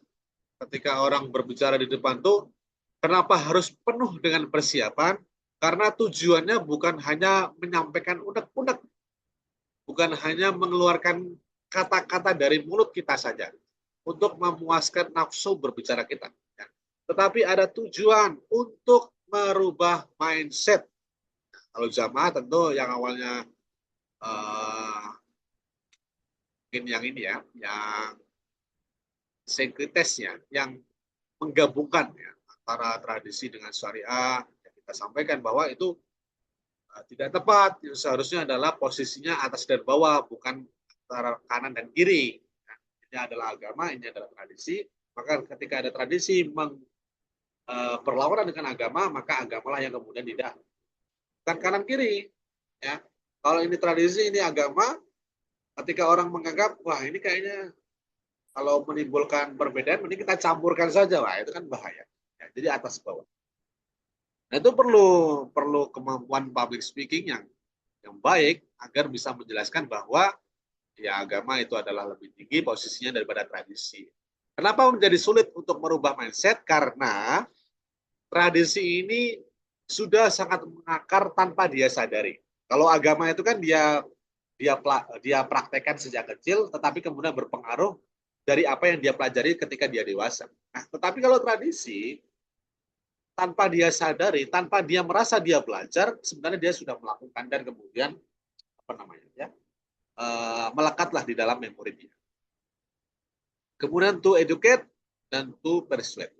B: ketika orang berbicara di depan tuh, kenapa harus penuh dengan persiapan? Karena tujuannya bukan hanya menyampaikan unek-unek, bukan hanya mengeluarkan kata-kata dari mulut kita saja untuk memuaskan nafsu berbicara kita, ya. Tetapi ada tujuan untuk merubah mindset. Kalau jamaah tentu yang awalnya mungkin yang ini ya, yang sekretesnya, yang menggabungkan ya, antara tradisi dengan syariah, yang kita sampaikan bahwa itu tidak tepat. Yang seharusnya adalah posisinya atas dan bawah, bukan antara kanan dan kiri. Ini adalah agama, ini adalah tradisi. Maka ketika ada tradisi berlawanan dengan agama, maka agamalah yang kemudian tidak, bukan kanan kiri. Ya, kalau ini tradisi, ini agama. Ketika orang menganggap, wah ini kayaknya kalau menimbulkan perbedaan, mending kita campurkan saja, wah itu kan bahaya. Ya, jadi atas bawah. Nah, itu perlu kemampuan public speaking yang baik agar bisa menjelaskan bahwa ya agama itu adalah lebih tinggi posisinya daripada tradisi. Kenapa menjadi sulit untuk merubah mindset? Karena tradisi ini sudah sangat mengakar tanpa dia sadari. Kalau agama itu kan dia praktekkan sejak kecil, tetapi kemudian berpengaruh dari apa yang dia pelajari ketika dia dewasa. Nah, tetapi kalau tradisi tanpa dia sadari, tanpa dia merasa dia belajar, sebenarnya dia sudah melakukan dan kemudian apa namanya ya melekatlah di dalam memori dia. Kemudian to educate dan to persuade.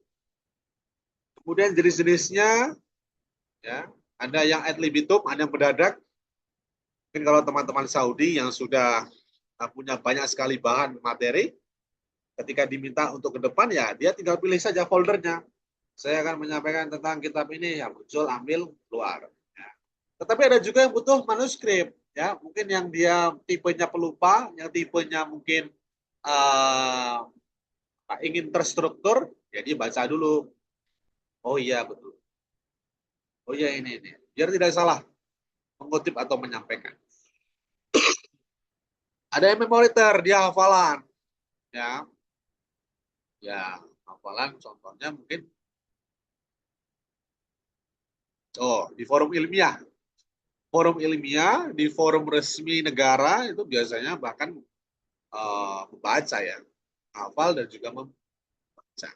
B: Kemudian jenis-jenisnya ya ada yang ad libitum, ada yang mendadak. Mungkin kalau teman-teman Saudi yang sudah punya banyak sekali bahan materi, ketika diminta untuk ke depan ya dia tinggal pilih saja foldernya. Saya akan menyampaikan tentang kitab ini, ya muncul, ambil, keluar. Ya. Tetapi ada juga yang butuh manuskrip, ya mungkin yang dia tipenya pelupa, yang tipenya mungkin ingin terstruktur, ya dia baca dulu. Oh iya betul. Oh iya ini, biar tidak salah mengutip atau menyampaikan. Ada yang memoriter, dia hafalan, ya hafalan. Contohnya mungkin di forum ilmiah. Forum ilmiah, di forum resmi negara itu biasanya bahkan membaca ya, hafal dan juga membaca.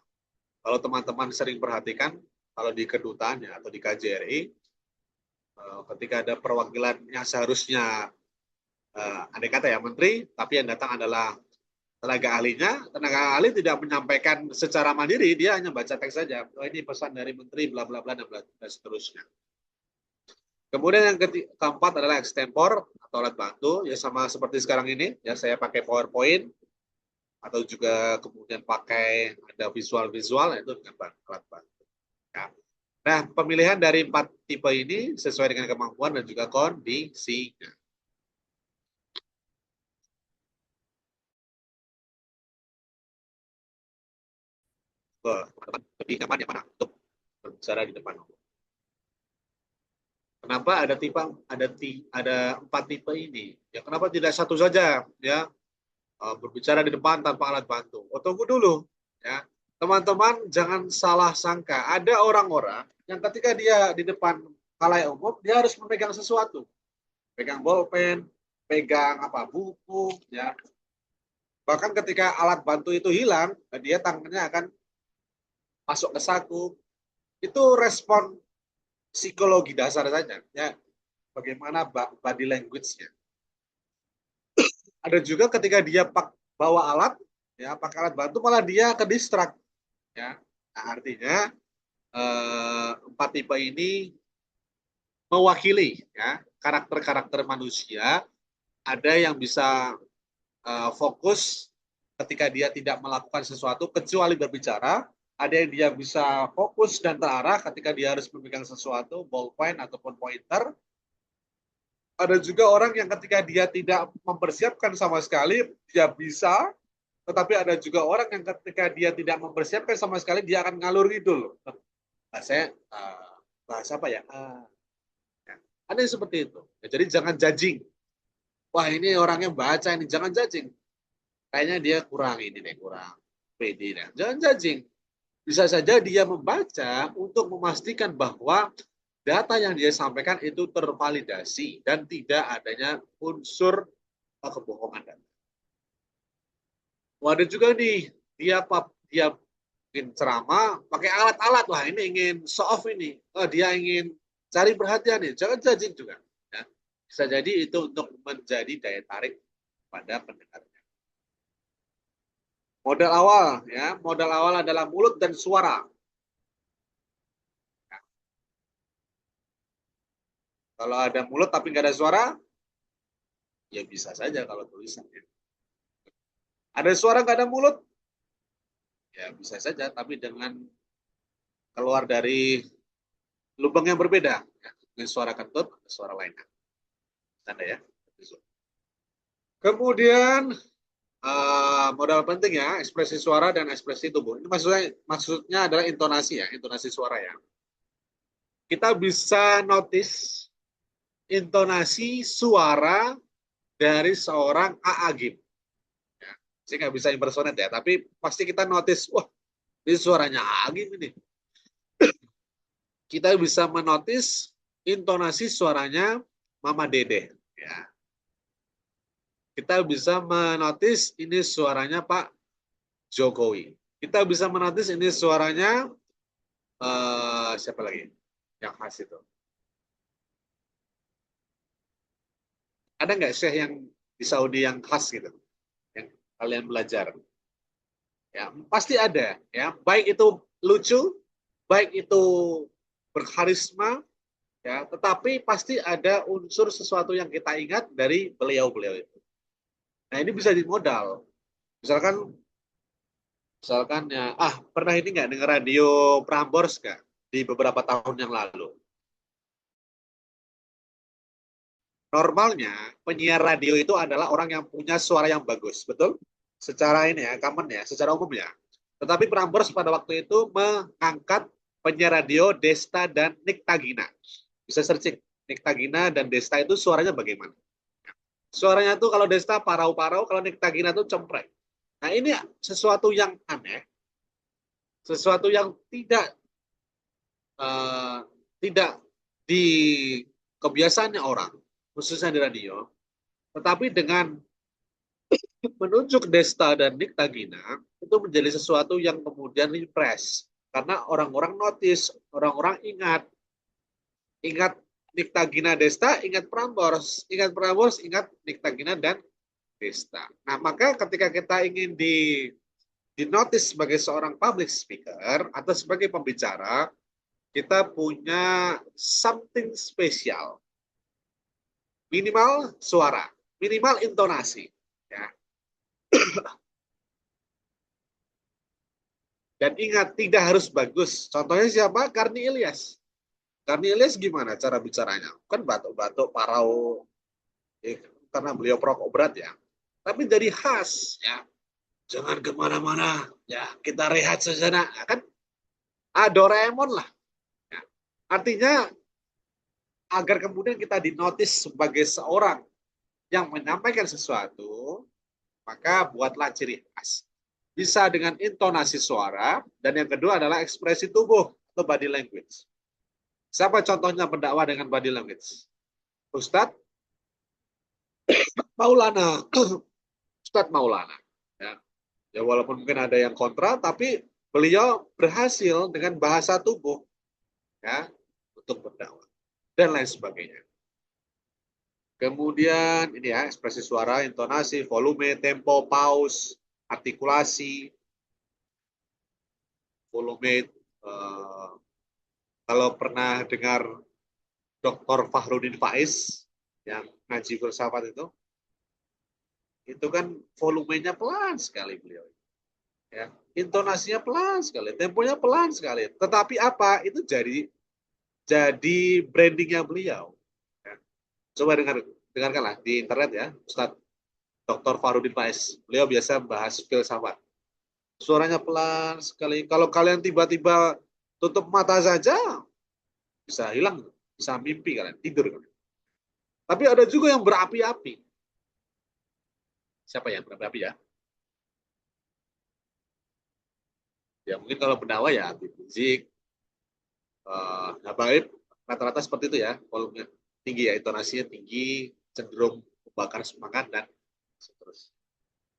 B: Kalau teman-teman sering perhatikan, kalau di kedutaan ya, atau di KJRI, ketika ada perwakilan yang seharusnya andai kata ya menteri, tapi yang datang adalah tenaga ahlinya, tenaga ahli tidak menyampaikan secara mandiri, dia hanya baca teks saja. Oh, ini pesan dari menteri, bla bla bla dan seterusnya. Kemudian yang keempat adalah extempor atau alat bantu, ya sama seperti sekarang ini, ya saya pakai PowerPoint atau juga kemudian pakai ada visual-visual, itu dengan alat bantu. Ya. Nah, pemilihan dari 4 tipe ini sesuai dengan kemampuan dan juga kondisinya. Lebih nyaman yang mana untuk berbicara di depan umum. Kenapa ada 4 tipe ini? Ya kenapa tidak satu saja ya berbicara di depan tanpa alat bantu? Oh, tunggu dulu ya. Teman-teman jangan salah sangka. Ada orang-orang yang ketika dia di depan khalayak umum dia harus memegang sesuatu. Pegang bolpen, pegang buku ya.
D: Bahkan ketika alat bantu itu hilang, dia tangannya akan masuk ke saku. Itu respon psikologi dasar saja. Ya, bagaimana body language-nya. Ada juga ketika dia bawa alat, ya pakai alat bantu malah dia ke distract. Ya, nah, artinya empat tipe ini mewakili ya karakter-karakter manusia. Ada yang bisa fokus ketika dia tidak melakukan sesuatu kecuali berbicara. Ada yang dia bisa fokus dan terarah ketika dia harus memegang sesuatu, ballpoint ataupun pointer. Ada juga orang yang ketika dia tidak mempersiapkan sama sekali, dia bisa. Tetapi ada juga orang yang ketika dia tidak mempersiapkan sama sekali, dia akan ngalur ngidul. Saya bahasa apa ya? Ada yang seperti itu. Ya, jadi jangan judging. Wah ini orangnya baca ini, jangan judging. Kayaknya dia kurang ini deh, kurang pede deh. Jangan judging. Bisa saja dia membaca untuk memastikan bahwa data yang dia sampaikan itu tervalidasi dan tidak adanya unsur kebohongan. Ada juga nih, dia ingin ceramah pakai alat-alat. Wah ini ingin show off ini. Dia ingin cari perhatian nih. Jangan judging juga. Ya. Bisa jadi itu untuk menjadi daya tarik pada pendengarnya. Modal awal, ya, modal awal adalah mulut dan suara. Ya. Kalau ada mulut tapi nggak ada suara, ya bisa saja kalau tulisannya. Ada suara nggak ada mulut, ya bisa saja, tapi dengan keluar dari lubang yang berbeda. Ya. Dengan suara kentut, suara lainnya. Tanda ya. Kemudian modal penting ya, ekspresi suara dan ekspresi tubuh. Ini maksudnya adalah intonasi ya, intonasi suara ya. Kita bisa notice intonasi suara dari seorang Aagim. Ya, saya nggak bisa impersonate ya, tapi pasti kita notice, wah ini suaranya Aagim ini. Kita bisa menotis intonasi suaranya Mama Dede. Ya. Kita bisa menotis ini suaranya Pak Jokowi. Kita bisa menotis ini suaranya siapa lagi yang khas itu? Ada nggak syekh yang di Saudi yang khas gitu? Yang kalian belajar? Ya, pasti ada. Ya, baik itu lucu, baik itu berkarisma, ya, tetapi pasti ada unsur sesuatu yang kita ingat dari beliau-beliau itu. Nah, ini bisa jadi modal. Misalkan ya, pernah ini nggak dengar radio Prambors nggak di beberapa tahun yang lalu? Normalnya penyiar radio itu adalah orang yang punya suara yang bagus, betul? Secara ini ya, common ya, secara umum ya. Tetapi Prambors pada waktu itu mengangkat penyiar radio Desta dan Nick Tagina. Bisa searching, Nick Tagina dan Desta itu suaranya bagaimana? Suaranya tuh kalau Desta parau-parau, kalau Nick Tagina tuh cempreng. Nah ini sesuatu yang aneh, sesuatu yang tidak di kebiasaannya orang, khususnya di radio. Tetapi dengan menunjuk Desta dan Nick Tagina, itu menjadi sesuatu yang kemudian refresh. Karena orang-orang notice, orang-orang ingat Nick Tagina Desta, ingat Prambors, ingat Nick Tagina dan Desta. Nah, maka ketika kita ingin dinotis sebagai seorang public speaker atau sebagai pembicara, kita punya something spesial. Minimal suara, minimal intonasi. Ya. Dan ingat, tidak harus bagus. Contohnya siapa? Karni Ilyas. Karni Ilyas gimana cara bicaranya? Kan batuk-batuk, parau, karena beliau perokok berat ya. Tapi dari khas, ya. Jangan kemana-mana, ya. Kita rehat sejenak, kan? Doraemon lah. Ya. Artinya, agar kemudian kita dinotis sebagai seorang yang menyampaikan sesuatu, maka buatlah ciri khas. Bisa dengan intonasi suara, dan yang kedua adalah ekspresi tubuh atau body language. Siapa contohnya pendakwah dengan body language? Ustadz Maulana. Ustadz Maulana. Ya walaupun mungkin ada yang kontra, tapi beliau berhasil dengan bahasa tubuh ya untuk berdakwah dan lain sebagainya. Kemudian ini ya ekspresi suara, intonasi, volume, tempo, pause, artikulasi, volume. Kalau pernah dengar Dr. Fahrudin Faiz yang ngaji filsafat itu kan volumenya pelan sekali beliau. Ya, intonasinya pelan sekali, temponya pelan sekali. Tetapi apa? Itu jadi brandingnya beliau. Ya. Coba dengarkanlah di internet ya, Ustadz Dr. Fahrudin Faiz. Beliau biasa bahas filsafat. Suaranya pelan sekali. Kalau kalian tiba-tiba tutup mata saja, bisa hilang, bisa mimpi kalian, tidur kalian. Tapi ada juga yang berapi-api. Siapa yang berapi-api ya? Ya mungkin kalau pendawa ya Habib Rizik, Habaib, rata-rata seperti itu ya, volumenya tinggi ya, intonasinya tinggi, cenderung membakar semangat dan seterusnya.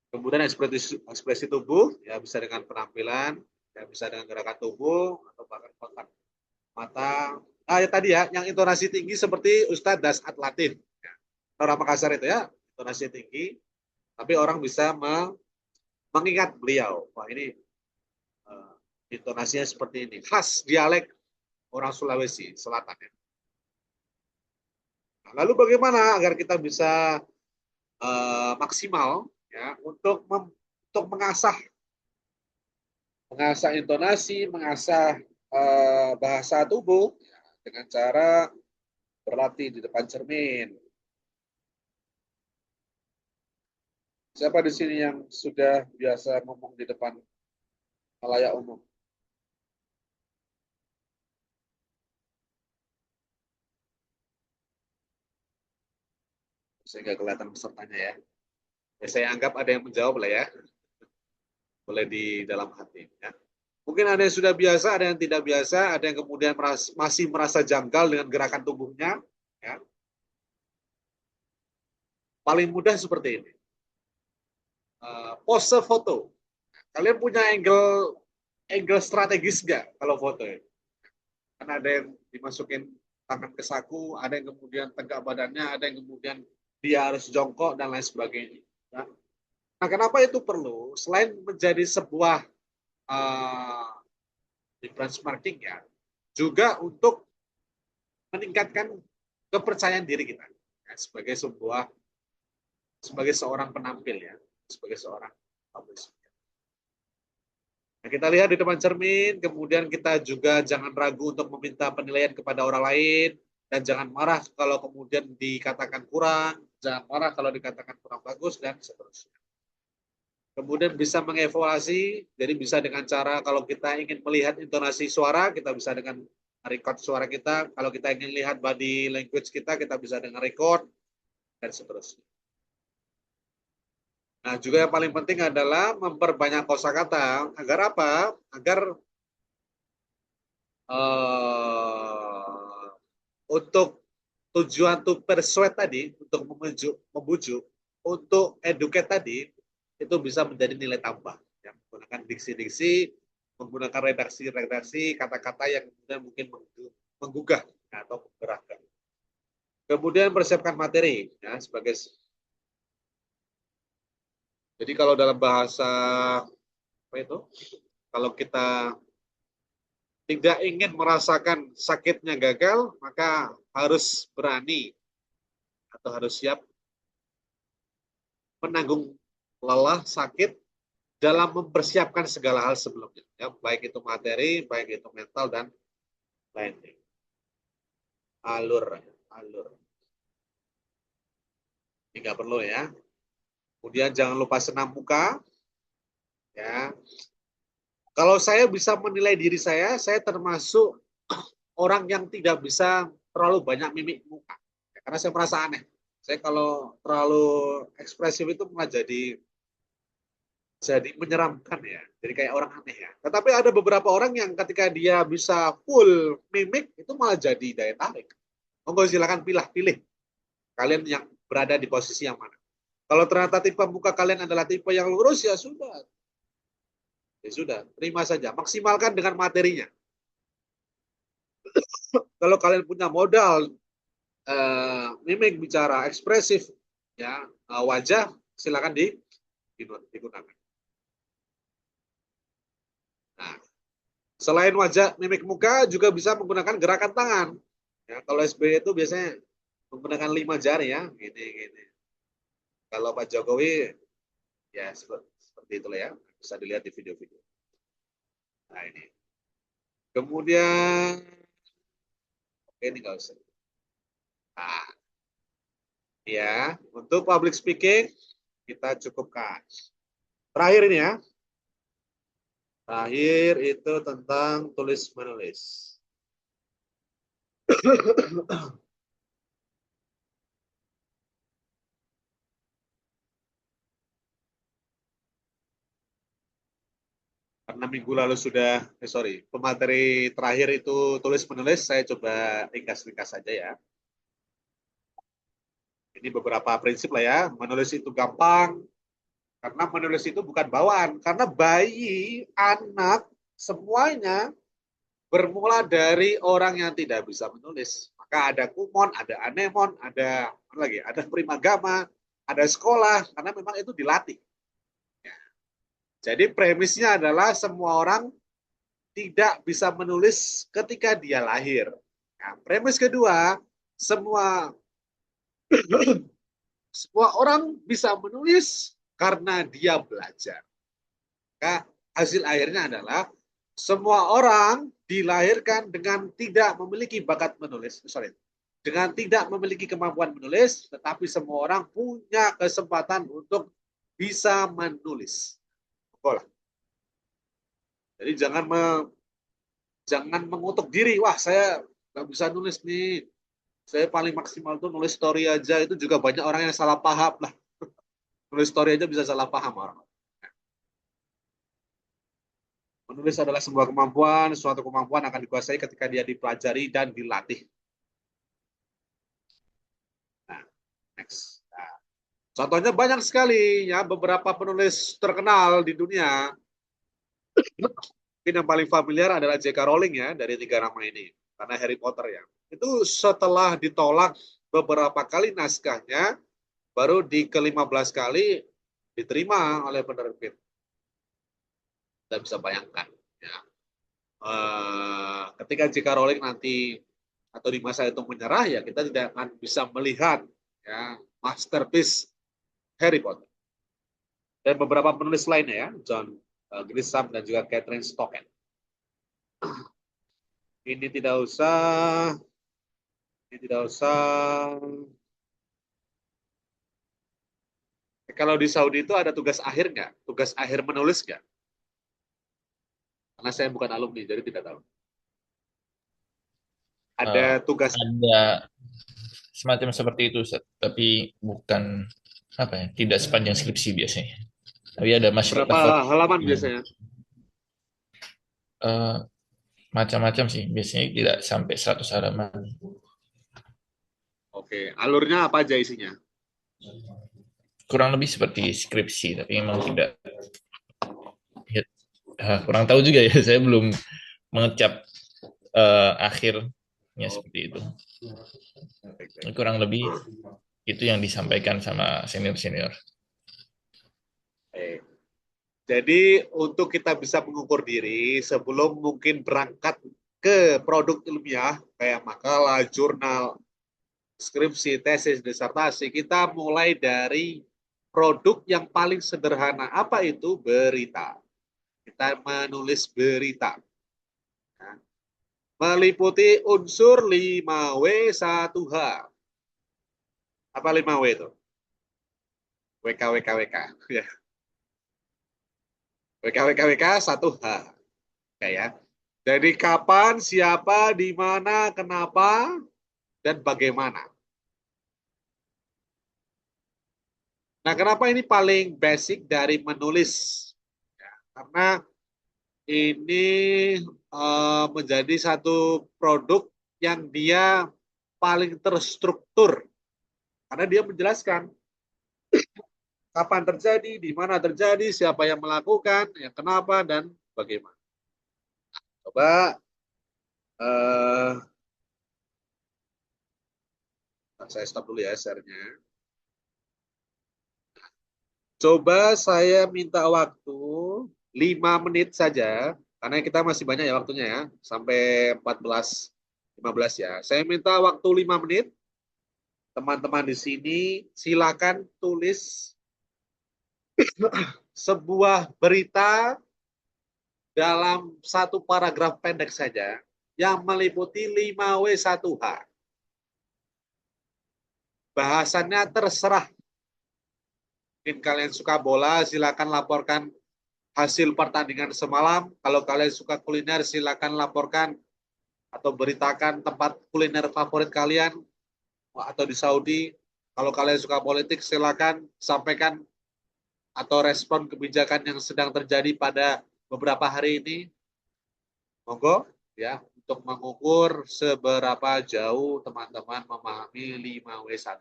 D: Kemudian ekspresi tubuh ya bisa dengan penampilan, ya bisa dengan gerakan tubuh atau bahkan kontak mata. Ya tadi ya, yang intonasi tinggi seperti Ustadz Dasat Latin. Ya. Orang Makassar itu ya, intonasi tinggi, tapi orang bisa mengingat beliau. Wah ini intonasinya seperti ini, khas dialek orang Sulawesi Selatan. Ya. Nah, lalu bagaimana agar kita bisa maksimal ya untuk mengasah intonasi, mengasah bahasa tubuh ya, dengan cara berlatih di depan cermin. Siapa di sini yang sudah biasa ngomong di depan halayak umum? Sehingga kelihatan pesertanya ya. Ya. Saya anggap ada yang menjawab lah ya. Boleh di dalam hati. Ya. Mungkin ada yang sudah biasa, ada yang tidak biasa, ada yang kemudian masih merasa janggal dengan gerakan tubuhnya. Ya. Paling mudah seperti ini. Pose foto. Kalian punya angle strategis nggak kalau foto ini? Kan ada yang dimasukin tangan ke saku, ada yang kemudian tegak badannya, ada yang kemudian dia harus jongkok dan lain sebagainya. Ya. Nah, kenapa itu perlu? Selain menjadi sebuah benchmarking ya, juga untuk meningkatkan kepercayaan diri kita ya, sebagai seorang penampil ya, sebagai seorang public speaker. Nah, kita lihat di depan cermin, kemudian kita juga jangan ragu untuk meminta penilaian kepada orang lain, dan jangan marah kalau kemudian dikatakan kurang, jangan marah kalau dikatakan kurang bagus, dan seterusnya. Kemudian bisa mengevaluasi, jadi bisa dengan cara kalau kita ingin melihat intonasi suara, kita bisa dengan record suara kita. Kalau kita ingin lihat body language kita bisa dengan record, dan seterusnya. Nah, juga yang paling penting adalah memperbanyak kosakata. Agar apa? Agar untuk tujuan to persuade tadi, untuk membujuk, untuk educate tadi, itu bisa menjadi nilai tambah. Ya, menggunakan diksi-diksi, menggunakan redaksi-redaksi, kata-kata yang kemudian mungkin menggugah ya, atau menggerakkan. Kemudian persiapkan materi, ya, sebagai. Jadi kalau dalam bahasa apa itu, kalau kita tidak ingin merasakan sakitnya gagal, maka harus berani atau harus siap menanggung lelah, sakit dalam mempersiapkan segala hal sebelumnya, ya, baik itu materi, baik itu mental dan lainnya. Alur. Ini nggak perlu ya. Kemudian jangan lupa senam muka, ya. Kalau saya bisa menilai diri saya termasuk orang yang tidak bisa terlalu banyak mimik muka, ya, karena saya merasa aneh. Saya kalau terlalu ekspresif itu malah jadi menyeramkan ya, jadi kayak orang aneh ya. Tetapi ada beberapa orang yang ketika dia bisa full mimik itu malah jadi daya tarik. Monggo silakan pilih kalian yang berada di posisi yang mana. Kalau ternyata tipe muka kalian adalah tipe yang lurus ya sudah, Ya sudah, terima saja. Maksimalkan dengan materinya. Kalau kalian punya modal mimik, bicara, ekspresif, ya wajah, silakan digunakan. Nah, selain wajah, mimik muka juga bisa menggunakan gerakan tangan. Ya, kalau SBY itu biasanya menggunakan 5 jari ya, gini gini. Kalau Pak Jokowi ya seperti itulah ya, bisa dilihat di video-video. Nah ini. Kemudian, oke ini nggak usah. Nah, ya untuk public speaking kita cukupkan. Terakhir ini ya. Terakhir itu tentang tulis menulis. Karena minggu lalu sudah, pemateri terakhir itu tulis menulis, saya coba ringkas-ringkas saja ya. Ini beberapa prinsip lah ya. Menulis itu gampang, karena menulis itu bukan bawaan. Karena bayi, anak, semuanya bermula dari orang yang tidak bisa menulis. Maka ada kumon, ada anemon, ada apa lagi, ada primagama, ada sekolah, karena memang itu dilatih. Ya. Jadi premisnya adalah semua orang tidak bisa menulis ketika dia lahir. Nah, premis kedua, semua orang bisa menulis karena dia belajar. Maka hasil akhirnya adalah semua orang dilahirkan dengan tidak memiliki bakat menulis, dengan tidak memiliki kemampuan menulis, tetapi semua orang punya kesempatan untuk bisa menulis. Boleh. Jadi jangan mengutuk diri, wah saya nggak bisa nulis nih, saya paling maksimal tuh nulis story aja, itu juga banyak orang yang salah paham lah. Nulis story aja bisa salah paham orang. Menulis adalah sebuah kemampuan, suatu kemampuan akan dikuasai ketika dia dipelajari dan dilatih. Nah, next. Nah, contohnya banyak sekali ya, beberapa penulis terkenal di dunia. Mungkin yang paling familiar adalah J.K. Rowling ya, dari 3 nama ini. Karena Harry Potter ya. Itu setelah ditolak beberapa kali naskahnya, baru di ke-15 kali diterima oleh penerbit. Kita bisa bayangkan ya. Ketika J.K. Rowling nanti atau di masa itu menyerah, ya kita tidak akan bisa melihat ya masterpiece Harry Potter. Dan beberapa penulis lainnya ya, John Grisham dan juga Catherine Stocken. Ini tidak usah. Kalau di Saudi itu ada tugas akhir nggak? Tugas akhir menulis nggak? Karena saya bukan alumni, jadi tidak tahu. Ada tugas.
A: Ada semacam seperti itu, tapi bukan apa ya? Tidak sepanjang skripsi biasanya. Tapi ada
D: berapa halaman biasanya?
A: Macam-macam sih, biasanya tidak sampai 100 halaman.
D: Oke, alurnya apa aja isinya?
A: Kurang lebih seperti skripsi, tapi memang tidak. Kurang tahu juga ya, saya belum mengecap akhirnya seperti itu. Kurang lebih itu yang disampaikan sama senior-senior.
D: Jadi untuk kita bisa mengukur diri sebelum mungkin berangkat ke produk ilmiah kayak makalah, jurnal, skripsi, tesis, disertasi, kita mulai dari produk yang paling sederhana. Apa itu? Berita. Kita menulis berita. Nah, meliputi unsur 5W1H. Apa 5W itu? WKWKWK. Ya. WKWKWK 1H. Ya. Jadi kapan, siapa, di mana, kenapa, dan bagaimana. Nah, kenapa ini paling basic dari menulis? Ya, karena ini menjadi satu produk yang dia paling terstruktur. Karena dia menjelaskan kapan terjadi, di mana terjadi, siapa yang melakukan, yang kenapa, dan bagaimana. Coba eh, saya stop dulu ya share-nya. Coba saya minta waktu 5 menit saja, karena kita masih banyak ya waktunya ya, sampai 14:15 ya. Saya minta waktu 5 menit, teman-teman di sini silakan tulis sebuah berita dalam satu paragraf pendek saja yang meliputi 5W1H. Bahasannya terserah. Mungkin kalian suka bola, silakan laporkan hasil pertandingan semalam. Kalau kalian suka kuliner, silakan laporkan atau beritakan tempat kuliner favorit kalian atau di Saudi. Kalau kalian suka politik, silakan sampaikan atau respon kebijakan yang sedang terjadi pada beberapa hari ini. Monggo ya, untuk mengukur seberapa jauh teman-teman memahami 5W1.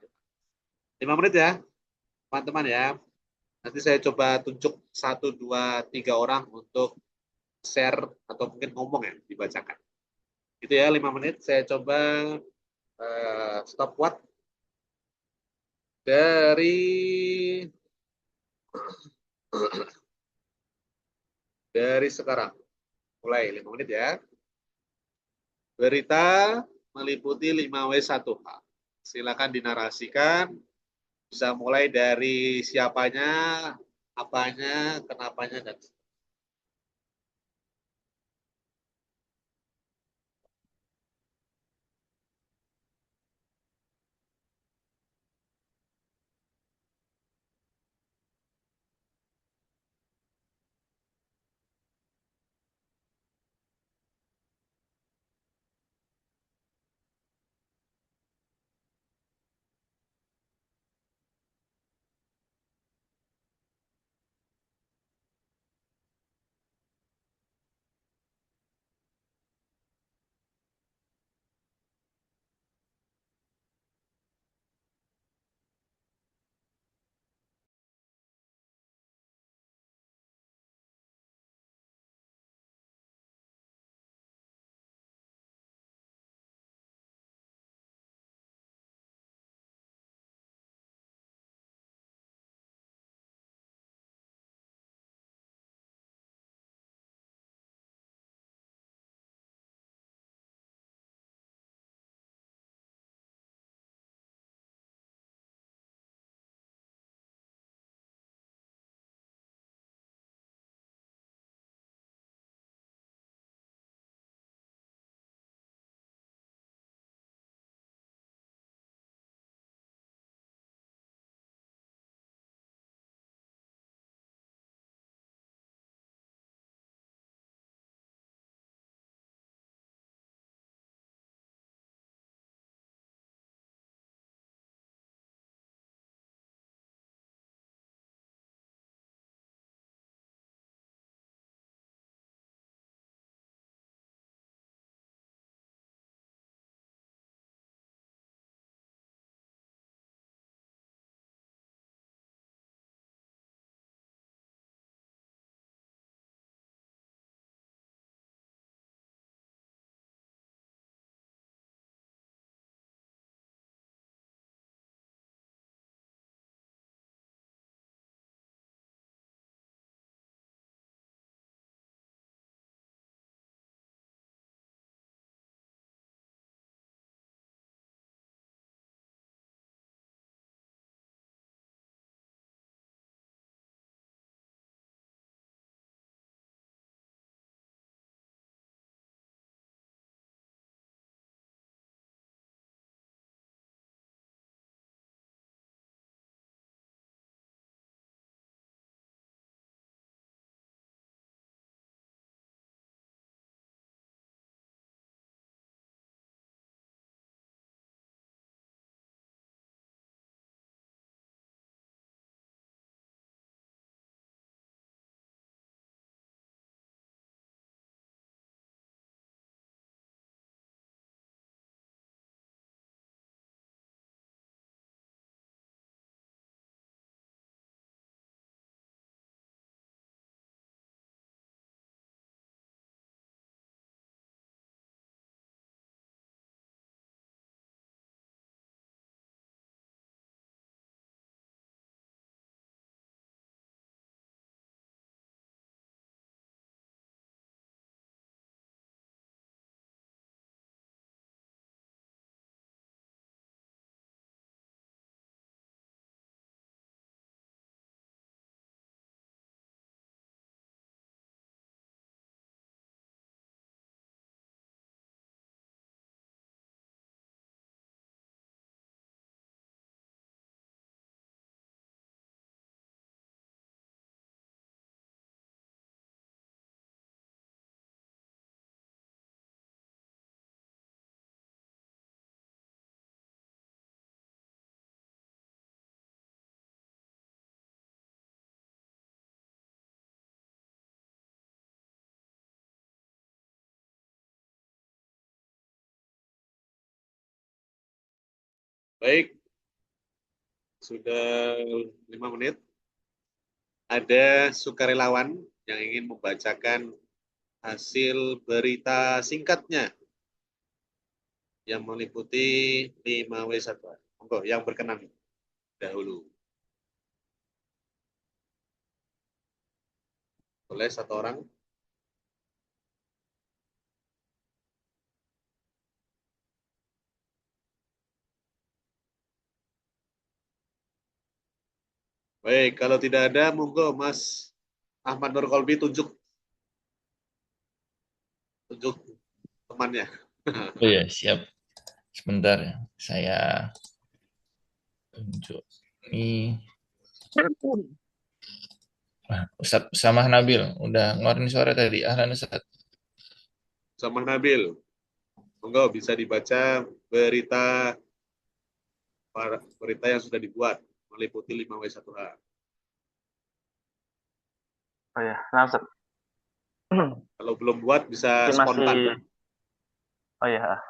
D: 5 menit ya, teman-teman ya. Nanti saya coba tunjuk 1, 2, 3 orang untuk share atau mungkin ngomong ya, dibacakan. Itu ya, 5 menit. Saya coba stopwatch dari sekarang. Mulai 5 menit ya. Berita meliputi 5W1H. Silakan dinarasikan. Bisa mulai dari siapanya, apanya, kenapanya, dan
B: Baik, sudah 5 menit. Ada sukarelawan yang ingin membacakan hasil berita singkatnya yang meliputi 5W1. Monggo, yang berkenan dahulu. Boleh satu orang? Baik, kalau tidak ada, monggo Mas Ahmad Nur Kolbi tunjuk temannya.
A: Oh ya, siap. Sebentar ya, saya tunjuk. Ini Ustadz Samah Nabil udah ngeluarin suara tadi. Ahlan Ustadz.
B: Sama Nabil, monggo bisa dibaca berita yang sudah dibuat meliputi 5W1H.
E: Oh ya, nah Ustaz.
B: Kalau belum buat bisa
E: Mungkin
B: spontan.
E: oh ya,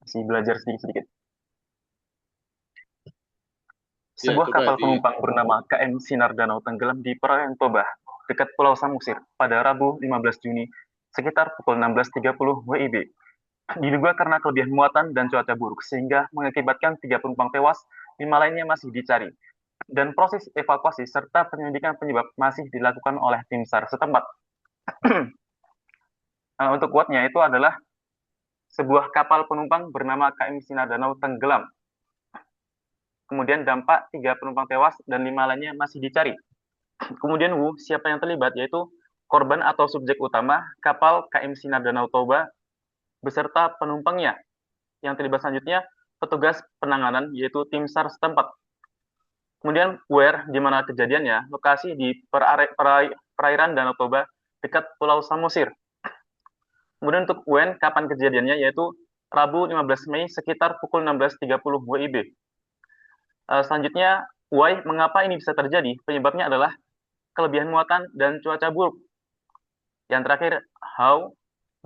E: masih belajar sedikit-sedikit.
B: Ya,
E: Sebuah
B: coba
E: kapal penumpang bernama KM Sinar Danau tenggelam di perairan Toba, dekat Pulau Samosir, pada Rabu 15 Juni, sekitar pukul 16.30 WIB. Diduga karena kelebihan muatan dan cuaca buruk, sehingga mengakibatkan 3 penumpang tewas, 5 lainnya masih dicari. Dan proses evakuasi serta penyelidikan penyebab masih dilakukan oleh tim SAR setempat. Untuk kuatnya itu adalah sebuah kapal penumpang bernama KM Sinar Danau tenggelam. Kemudian dampak 3 penumpang tewas dan 5 lainnya masih dicari. Kemudian siapa yang terlibat, yaitu korban atau subjek utama kapal KM Sinar Danau Toba beserta penumpangnya. Yang terlibat selanjutnya petugas penanganan, yaitu tim SAR setempat. Kemudian where, di mana kejadiannya, lokasi di perairan Danau Toba dekat Pulau Samosir. Kemudian untuk when, kapan kejadiannya, yaitu Rabu 15 Mei sekitar pukul 16.30 WIB. Selanjutnya, why, mengapa ini bisa terjadi? Penyebabnya adalah kelebihan muatan dan cuaca buruk. Yang terakhir, how,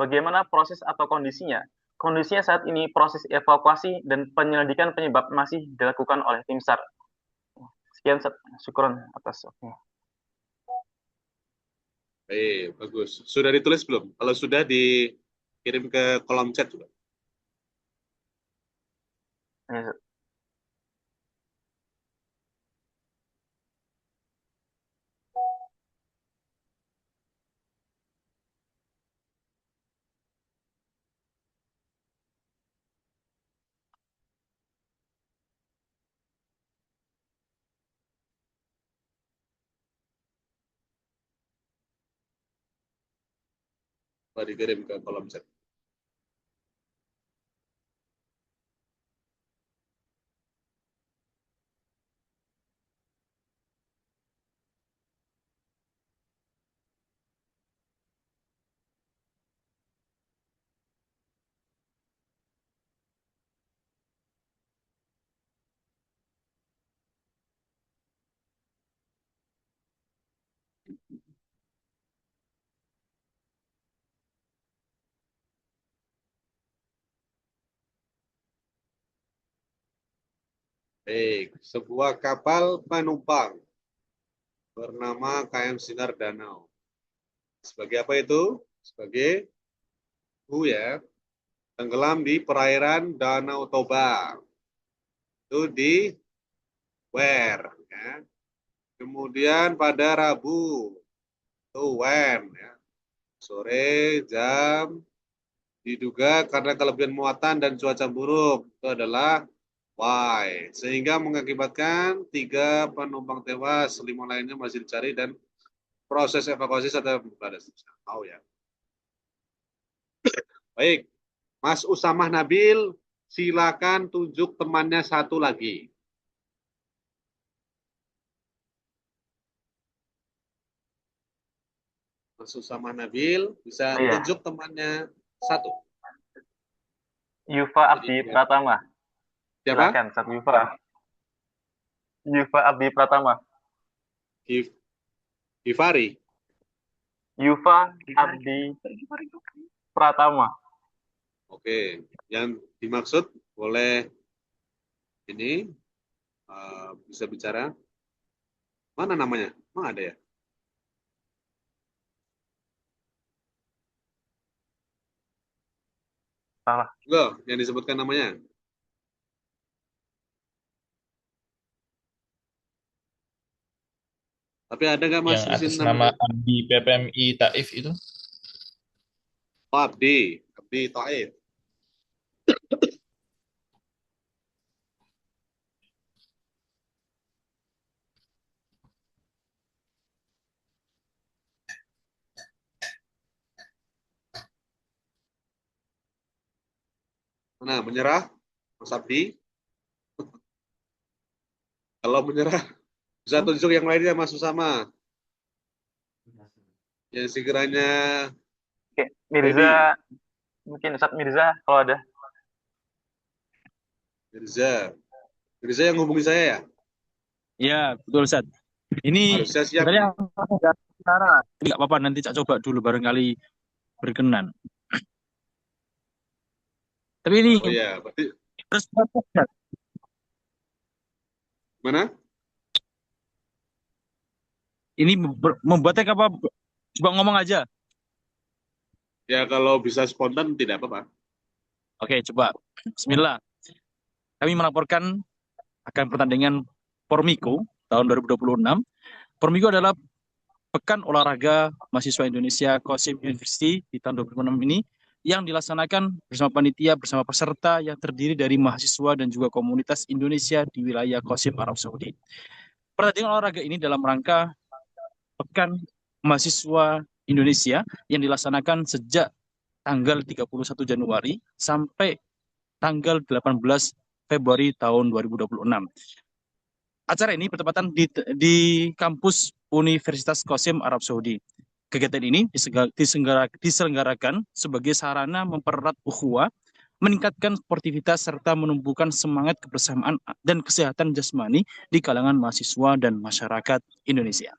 E: bagaimana proses atau kondisinya? Kondisinya saat ini proses evakuasi dan penyelidikan penyebab masih dilakukan oleh tim SAR. Sekian, syukron atas waktunya.
B: Bagus. Sudah ditulis belum? Kalau sudah, dikirim ke kolom chat juga.
E: Ya,
B: Dikirim ke kolom chat. Sebuah kapal penumpang bernama KM Sinar Danau. Sebagai apa itu? Sebagai ya, tenggelam di perairan Danau Toba. Itu di where, ya. Kemudian pada Rabu, itu when, ya. Sore jam, diduga karena kelebihan muatan dan cuaca buruk. Itu adalah why, sehingga mengakibatkan 3 penumpang tewas, 5 lainnya masih dicari dan proses evakuasi serta tahu ya. Baik, Mas Usamah Nabil, silakan tunjuk temannya satu lagi. Mas Usamah Nabil bisa tunjuk temannya satu.
E: Yufa Abdi Pratama.
B: Siapa?
E: Silakan, Ustaz Yufa. Yufa Abdi Pratama.
B: Givari.
E: Yufa Abdi Pratama.
B: Oke, yang dimaksud boleh
D: ini bisa bicara. Mana namanya? Emang ada ya?
E: Salah.
D: Enggak, yang disebutkan namanya. Tapi ada nggak Mas
A: Yang
D: di
A: atas
D: sini
A: nama
D: namanya?
A: Abdi PPMI Taif itu.
D: Oh, Abdi Taif. Nah, menyerah, Mas Abdi. Kalau menyerah, bisa tunjuk yang lainnya Mas Usama. Yang sekiranya
E: Oke,
D: ready.
E: Mirza, mungkin Ustadz Mirza kalau ada.
D: Mirza. Mirza yang hubungi saya ya?
C: Ya, betul Ustaz. Ini
D: Harusnya siap
C: sebenarnya
D: nih.
C: ada cara. Tapi nggak apa-apa, nanti Cak coba dulu barangkali berkenan. Tapi ini
D: Oh ya, berarti
C: respon Ustaz.
D: mana?
C: Ini membuatnya apa? Coba ngomong aja.
D: Ya kalau bisa spontan tidak apa-apa.
C: Oke, coba. Bismillah. Kami melaporkan akan pertandingan Formiko tahun 2026. Formiko adalah Pekan Olahraga Mahasiswa Indonesia Qasim University di tahun 2026 ini yang dilaksanakan bersama panitia, bersama peserta yang terdiri dari mahasiswa dan juga komunitas Indonesia di wilayah Qasim, Arab Saudi. Pertandingan olahraga ini dalam rangka Pekan Mahasiswa Indonesia yang dilaksanakan sejak tanggal 31 Januari sampai tanggal 18 Februari tahun 2026. Acara ini bertepatan di kampus Universitas Qasim Arab Saudi. Kegiatan ini diselenggarakan sebagai sarana mempererat ukhuwah, meningkatkan sportivitas serta menumbuhkan semangat kebersamaan dan kesehatan jasmani di kalangan mahasiswa dan masyarakat Indonesia.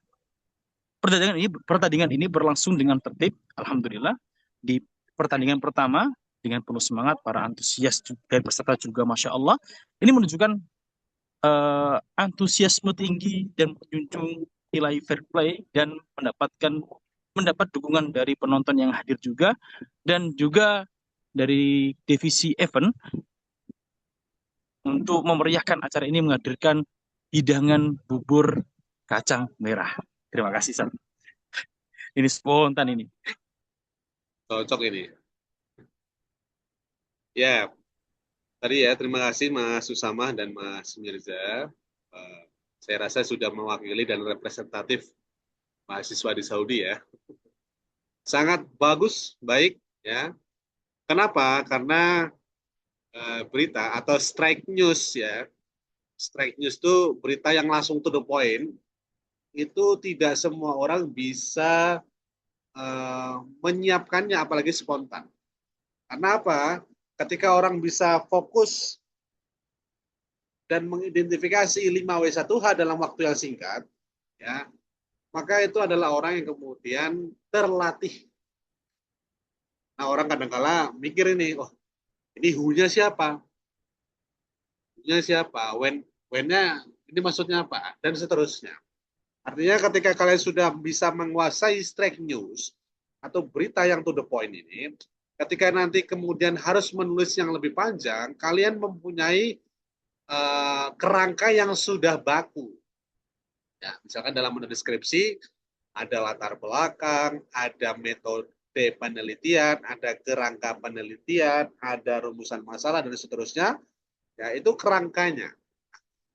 C: Pertandingan ini berlangsung dengan tertib, alhamdulillah. Di pertandingan pertama dengan penuh semangat, para antusias dan peserta juga masya Allah. Ini menunjukkan antusiasme tinggi dan menjunjung nilai fair play dan mendapat dukungan dari penonton yang hadir juga dan juga dari divisi event untuk memeriahkan acara ini menghadirkan hidangan bubur kacang merah. Terima kasih, San. Ini spontan ini.
D: Cocok ini. Ya, tadi ya terima kasih Mas Usama dan Mas Mirza. Saya rasa sudah mewakili dan representatif mahasiswa di Saudi ya. Sangat bagus, baik ya. Kenapa? Karena berita atau strike news ya. Strike news itu berita yang langsung to the point. Itu tidak semua orang bisa menyiapkannya apalagi spontan. Karena apa? Ketika orang bisa fokus dan mengidentifikasi 5W1H dalam waktu yang singkat, ya, maka itu adalah orang yang kemudian terlatih. Nah, orang kadang-kala mikir ini, oh, ini who-nya siapa? Who-nya siapa? When-nya ini maksudnya apa? Dan seterusnya. Artinya ketika kalian sudah bisa menguasai strike news atau berita yang to the point ini, ketika nanti kemudian harus menulis yang lebih panjang, kalian mempunyai kerangka yang sudah baku. Ya, misalkan dalam deskripsi ada latar belakang, ada metode penelitian, ada kerangka penelitian, ada rumusan masalah dan seterusnya. Ya, itu kerangkanya.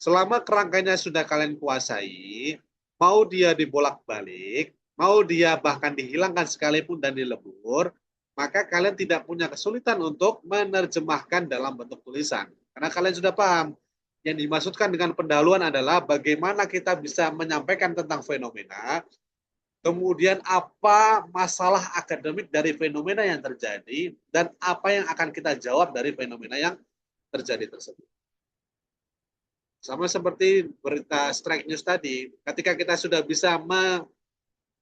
D: Selama kerangkanya sudah kalian kuasai, mau dia dibolak-balik, mau dia bahkan dihilangkan sekalipun dan dilebur, maka kalian tidak punya kesulitan untuk menerjemahkan dalam bentuk tulisan. Karena kalian sudah paham. Yang dimaksudkan dengan pendahuluan adalah bagaimana kita bisa menyampaikan tentang fenomena, kemudian apa masalah akademik dari fenomena yang terjadi, dan apa yang akan kita jawab dari fenomena yang terjadi tersebut. Sama seperti berita strike news tadi, ketika kita sudah bisa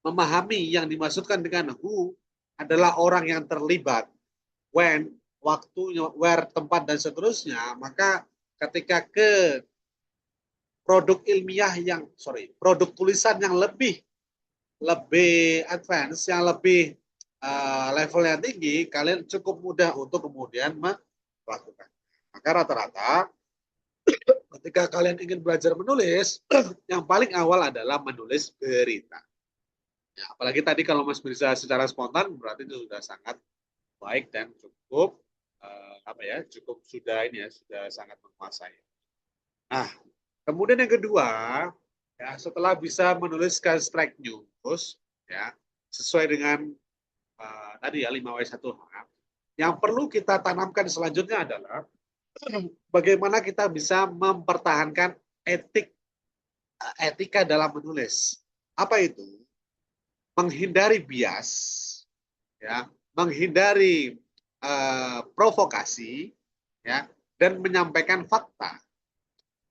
D: memahami yang dimaksudkan dengan who adalah orang yang terlibat, when, waktu, where, tempat, dan seterusnya, maka ketika ke produk ilmiah produk tulisan yang lebih advance, yang lebih levelnya tinggi, kalian cukup mudah untuk kemudian melakukan. Maka rata-rata ketika kalian ingin belajar menulis, yang paling awal adalah menulis berita. Ya, apalagi tadi kalau Mas bisa secara spontan, berarti itu sudah sangat baik dan cukup cukup sudah sudah sangat menguasai. Nah, kemudian yang kedua, ya setelah bisa menuliskan strike news, ya sesuai dengan tadi ya 5W1H, yang perlu kita tanamkan selanjutnya adalah bagaimana kita bisa mempertahankan etika dalam menulis. Apa itu? Menghindari bias, ya, menghindari provokasi, ya, dan menyampaikan fakta.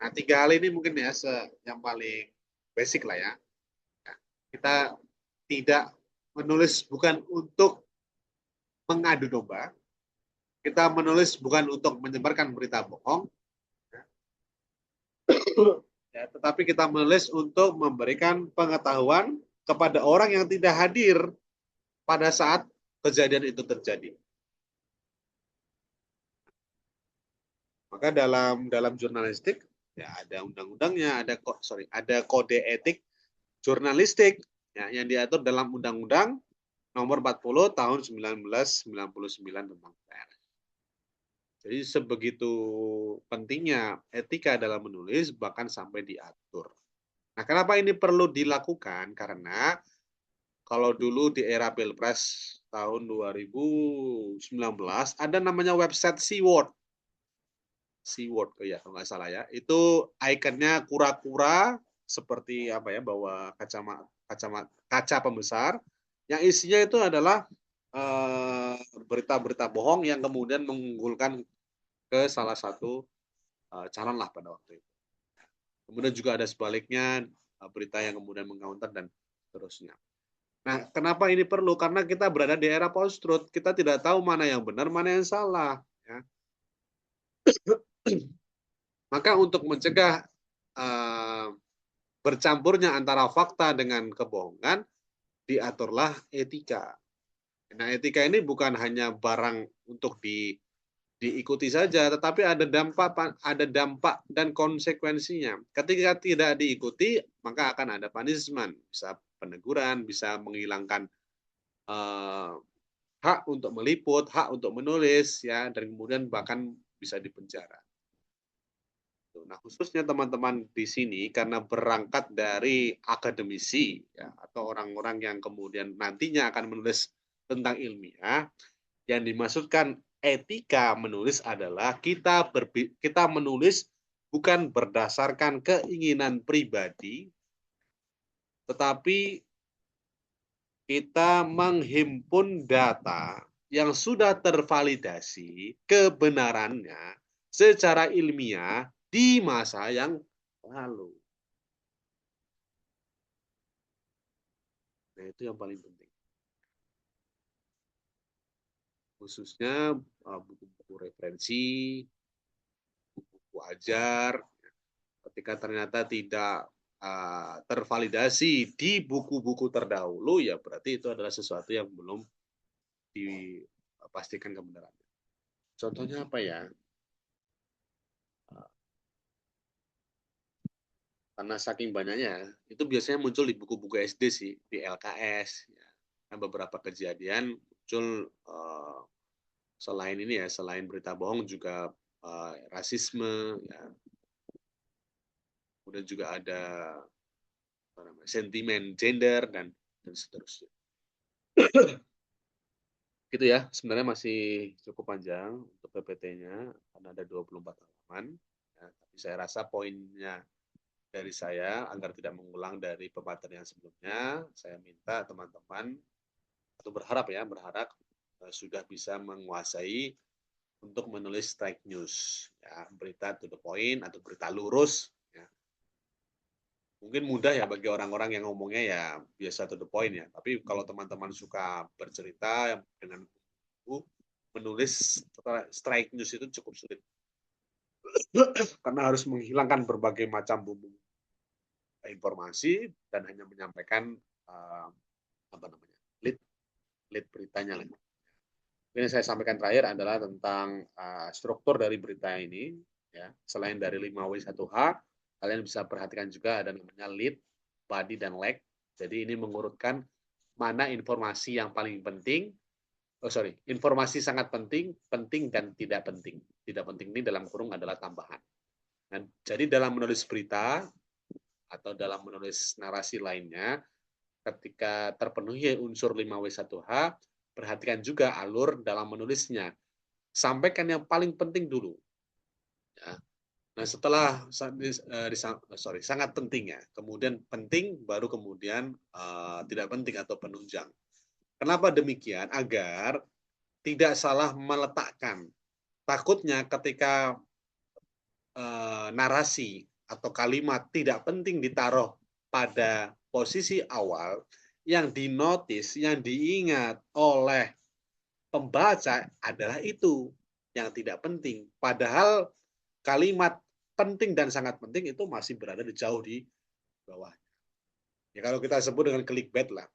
D: Nah, 3 hal ini mungkin ya yang paling basic lah ya. Kita tidak menulis bukan untuk mengadu domba, kita menulis bukan untuk menyebarkan berita bohong, ya, tetapi kita menulis untuk memberikan pengetahuan kepada orang yang tidak hadir pada saat kejadian itu terjadi. Maka dalam jurnalistik ya ada undang-undangnya, ada kode etik jurnalistik ya, yang diatur dalam Undang-Undang Nomor 40 Tahun 1999 tentang pers. Jadi sebegitu pentingnya etika dalam menulis, bahkan sampai diatur. Nah, kenapa ini perlu dilakukan? Karena kalau dulu di era Pilpres tahun 2019 ada namanya website Seaword ya kalau nggak salah ya. Itu ikonnya kura-kura seperti bawa kaca pembesar, yang isinya itu adalah berita-berita bohong yang kemudian mengunggulkan ke salah satu calon lah pada waktu itu. Kemudian juga ada sebaliknya berita yang kemudian mengcounter dan seterusnya. Nah, kenapa ini perlu? Karena kita berada di era post-truth, kita tidak tahu mana yang benar, mana yang salah. Ya. Maka untuk mencegah bercampurnya antara fakta dengan kebohongan, diaturlah etika. Nah, etika ini bukan hanya barang untuk diikuti saja, tetapi ada dampak dan konsekuensinya. Ketika tidak diikuti, maka akan ada punishment, bisa peneguran, bisa menghilangkan hak untuk meliput, hak untuk menulis, ya, dan kemudian bahkan bisa dipenjara. Nah, khususnya teman-teman di sini karena berangkat dari akademisi ya, atau orang-orang yang kemudian nantinya akan menulis tentang ilmiah, yang dimaksudkan etika menulis adalah kita menulis bukan berdasarkan keinginan pribadi, tetapi kita menghimpun data yang sudah tervalidasi kebenarannya secara ilmiah di masa yang lalu. Nah, itu yang paling penting. Khususnya buku-buku referensi, buku-buku ajar, ketika ternyata tidak tervalidasi di buku-buku terdahulu, ya berarti itu adalah sesuatu yang belum dipastikan kebenarannya. Contohnya apa ya? Karena saking banyaknya, itu biasanya muncul di buku-buku SD sih, di LKS. Ya. Nah, beberapa kejadian muncul selain ini ya, selain berita bohong juga rasisme, ya. Kemudian juga ada sentimen gender dan seterusnya. Gitu ya, sebenarnya masih cukup panjang untuk PPT-nya, karena ada 24 halaman. Ya, tapi saya rasa poinnya dari saya, agar tidak mengulang dari pematerian sebelumnya, saya minta teman-teman, atau berharap sudah bisa menguasai untuk menulis strike news, ya, berita to the point atau berita lurus. Ya. Mungkin mudah ya bagi orang-orang yang ngomongnya ya biasa to the point ya, tapi kalau teman-teman suka bercerita dengan buku, menulis strike news itu cukup sulit. karena harus menghilangkan berbagai macam bumbu informasi dan hanya menyampaikan apa namanya lead beritanya. Ini saya sampaikan terakhir adalah tentang struktur dari berita ini. Ya, selain dari 5W1H, kalian bisa perhatikan juga ada namanya lead, body, dan leg. Jadi ini mengurutkan mana informasi yang paling penting. Informasi sangat penting, penting, dan tidak penting. Tidak penting ini dalam kurung adalah tambahan. Nah, jadi dalam menulis berita atau dalam menulis narasi lainnya, ketika terpenuhi unsur 5W1H, perhatikan juga alur dalam menulisnya. Sampaikan yang paling penting dulu. Ya. Nah, setelah sangat penting ya, kemudian penting, baru kemudian tidak penting atau penunjang. Kenapa demikian? Agar tidak salah meletakkan. Takutnya ketika narasi atau kalimat tidak penting ditaruh pada posisi awal, yang dinotis, yang diingat oleh pembaca adalah itu yang tidak penting. Padahal kalimat penting dan sangat penting itu masih berada jauh di bawah. Ya kalau kita sebut dengan clickbait lah.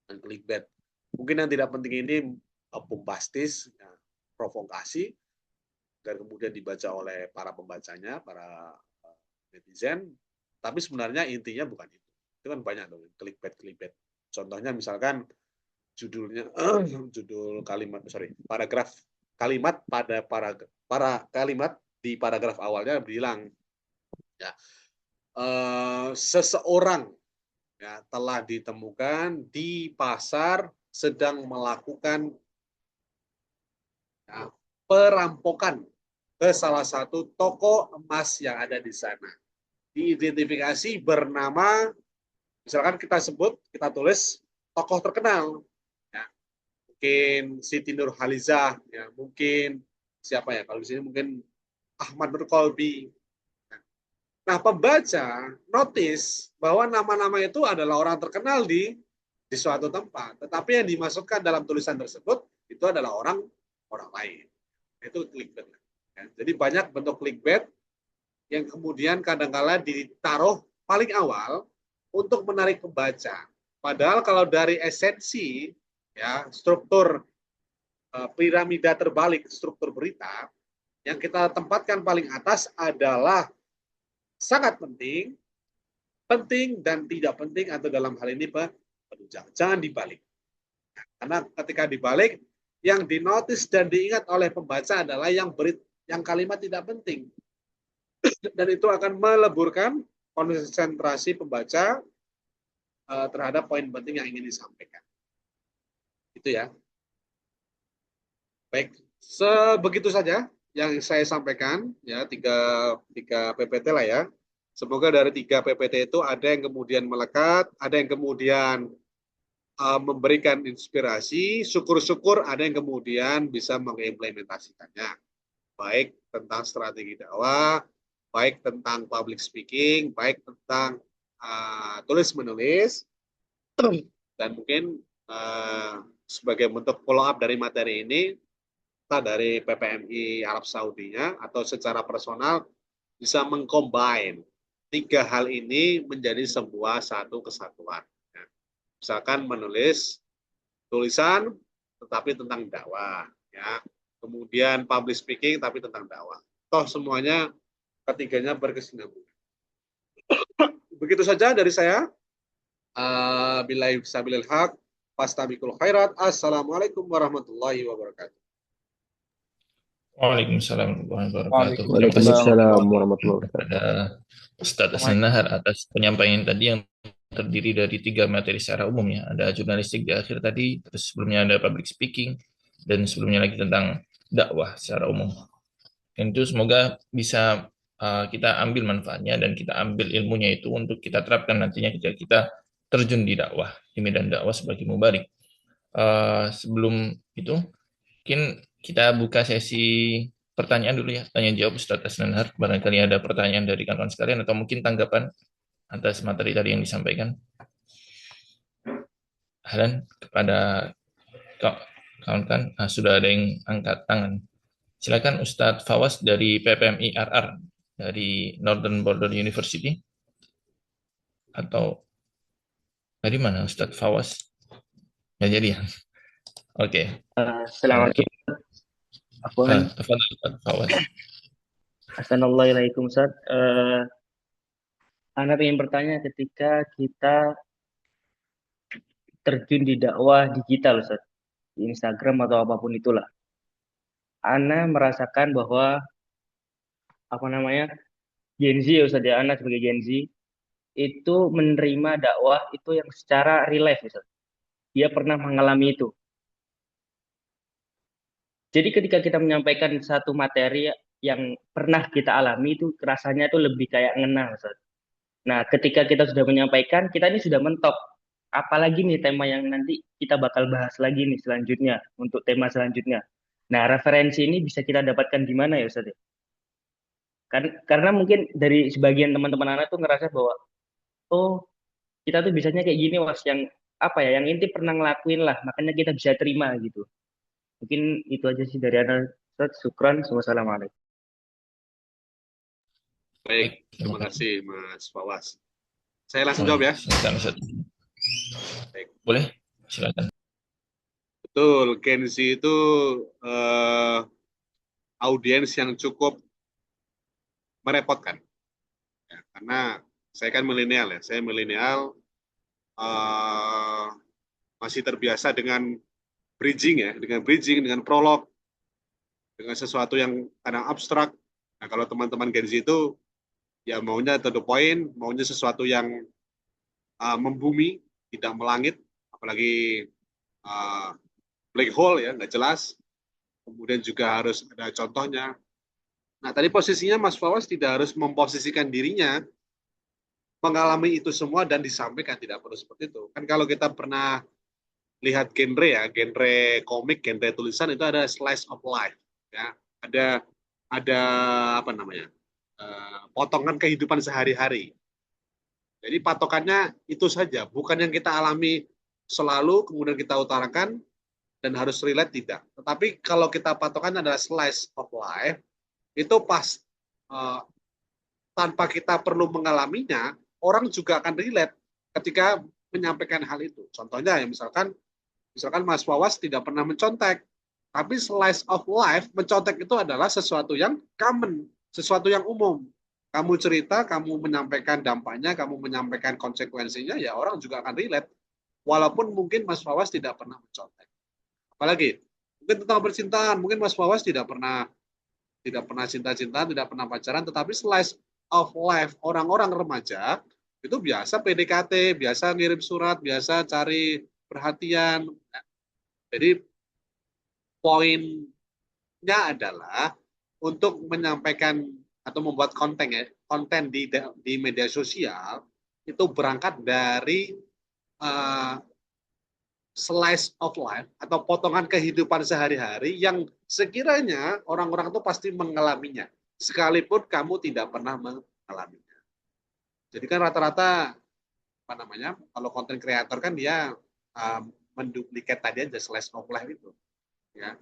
D: Dan clickbait. Mungkin yang tidak penting ini bombastis, ya, provokasi, dan kemudian dibaca oleh para pembacanya, para netizen. Tapi sebenarnya intinya bukan itu. Itu kan banyak dong clickbait. Contohnya misalkan judulnya judul paragraf kalimat pada para kalimat di paragraf awalnya bilang ya seseorang ya telah ditemukan di pasar sedang melakukan ya, perampokan ke salah satu toko emas yang ada di sana. Diidentifikasi bernama, misalkan kita tulis tokoh terkenal, ya, mungkin Siti Nurhalizah, ya, mungkin siapa ya, kalau di sini mungkin Ahmad Nurkolbi. Nah, pembaca notice bahwa nama-nama itu adalah orang terkenal di suatu tempat, tetapi yang dimasukkan dalam tulisan tersebut itu adalah orang lain. Itu clickbait. Ya, jadi banyak bentuk clickbait yang kemudian kadang-kala ditaruh paling awal untuk menarik pembaca. Padahal kalau dari esensi ya struktur piramida terbalik struktur berita, yang kita tempatkan paling atas adalah sangat penting, penting dan tidak penting, atau dalam hal ini penunjang. Jangan dibalik. Karena ketika dibalik, yang dinotis dan diingat oleh pembaca adalah yang kalimat tidak penting. Dan itu akan meleburkan konsentrasi pembaca terhadap poin penting yang ingin disampaikan. Itu ya. Baik, sebegitu saja yang saya sampaikan ya, tiga PPT lah ya. Semoga dari 3 PPT itu ada yang kemudian melekat, ada yang kemudian memberikan inspirasi, syukur-syukur ada yang kemudian bisa mengimplementasikannya. Baik tentang strategi dakwah, baik tentang public speaking, baik tentang tulis-menulis, dan mungkin sebagai bentuk follow up dari materi ini, kita dari PPMI Arab Saudinya atau secara personal bisa mengcombine 3 hal ini menjadi sebuah satu kesatuan. Misalkan menulis tulisan tetapi tentang dakwah, ya. Kemudian public speaking tapi tentang dakwah. Toh semuanya ketiganya berkesinambungan. Begitu saja dari saya. Billahi fisabilil haq, fastabiqul khairat. Assalamualaikum warahmatullahi wabarakatuh.
A: Waalaikumsalam warahmatullahi wabarakatuh. Terima kasih
F: Waalaikumsalam warahmatullahi wabarakatuh.
A: kepada Ustadz Hasan Nahar atas penyampaian tadi yang terdiri dari 3 materi secara umum ya. Ada jurnalistik di akhir tadi, terus sebelumnya ada public speaking, dan sebelumnya lagi tentang dakwah secara umum. Dan itu semoga bisa kita ambil manfaatnya dan kita ambil ilmunya itu untuk kita terapkan nantinya ketika kita terjun di dakwah, di medan dakwah sebagai mubarik. Sebelum itu, mungkin kita buka sesi pertanyaan dulu ya, tanya jawab Ustadz Hasan Nahar. Barangkali ada pertanyaan dari kawan-kawan sekalian atau mungkin tanggapan atas materi tadi yang disampaikan. Ahlan kepada kawan-kawan, sudah ada yang angkat tangan. Silakan Ustadz Fawas dari PPMI RR, dari Northern Border University. Atau dari mana Ustadz Fawas? Nggak jadi ya? Oke.
G: Assalamualaikum. Afwan.
A: Tafadhal Ustadz Fawas.
G: Assalamualaikum Ustaz. Anda ingin bertanya ketika kita terjun di dakwah digital Ustaz, di Instagram atau apapun itulah. Anda merasakan bahwa Gen Z ya Ustaz ya, Anda sebagai Gen Z itu menerima dakwah itu yang secara real life Ustaz. Dia pernah mengalami itu. Jadi ketika kita menyampaikan satu materi yang pernah kita alami itu rasanya itu lebih kayak ngena Ustaz. Nah, ketika kita sudah menyampaikan, kita ini sudah mentok. Apalagi nih tema yang nanti kita bakal bahas lagi nih selanjutnya, untuk tema selanjutnya. Nah, referensi ini bisa kita dapatkan di mana ya Ustaz? Karena mungkin dari sebagian teman-teman anak tuh ngerasa bahwa, oh kita tuh bisanya kayak gini was, yang apa ya, yang inti pernah ngelakuin lah, makanya kita bisa terima gitu. Mungkin itu aja sih dari anak Ustaz. Syukran, wassalamualaikum.
D: Baik, terima kasih Mas Fawas. Saya langsung jawab ya.
A: Silakan Ustaz. Boleh? Silakan.
D: Betul, Gen Z itu audiens yang cukup merepotkan. Ya, karena saya kan milenial ya, saya milenial masih terbiasa dengan bridging ya, dengan prolog, dengan sesuatu yang kadang abstrak. Nah, kalau teman-teman Gen Z itu ya maunya to the point, maunya sesuatu yang membumi, tidak melangit, apalagi black hole ya, nggak jelas. Kemudian juga harus ada contohnya. Nah, tadi posisinya Mas Fawas tidak harus memposisikan dirinya mengalami itu semua dan disampaikan, tidak perlu seperti itu. Kan kalau kita pernah lihat genre ya, genre komik, genre tulisan itu ada slice of life ya. Ada apa namanya? Potongan kehidupan sehari-hari. Jadi patokannya itu saja, bukan yang kita alami selalu kemudian kita utarakan dan harus relate, tidak. Tetapi kalau kita patokan adalah slice of life, itu pas tanpa kita perlu mengalaminya, orang juga akan relate ketika menyampaikan hal itu. Contohnya ya misalkan Mas Wawas tidak pernah mencontek, tapi slice of life, mencontek itu adalah sesuatu yang common, sesuatu yang umum. Kamu cerita, kamu menyampaikan dampaknya, kamu menyampaikan konsekuensinya, ya orang juga akan relate. Walaupun mungkin Mas Wawas tidak pernah mencontek. Apalagi, mungkin tentang percintaan, mungkin Mas Wawas tidak pernah cinta-cintaan, tidak pernah pacaran, tetapi slice of life orang-orang remaja, itu biasa PDKT, biasa ngirim surat, biasa cari perhatian. Jadi, poinnya adalah untuk menyampaikan atau membuat konten di media sosial itu berangkat dari slice of life atau potongan kehidupan sehari-hari yang sekiranya orang-orang itu pasti mengalaminya, sekalipun kamu tidak pernah mengalaminya. Jadi kan rata-rata kalau konten kreator kan dia menduplikat tadi aja slice of life itu, ya.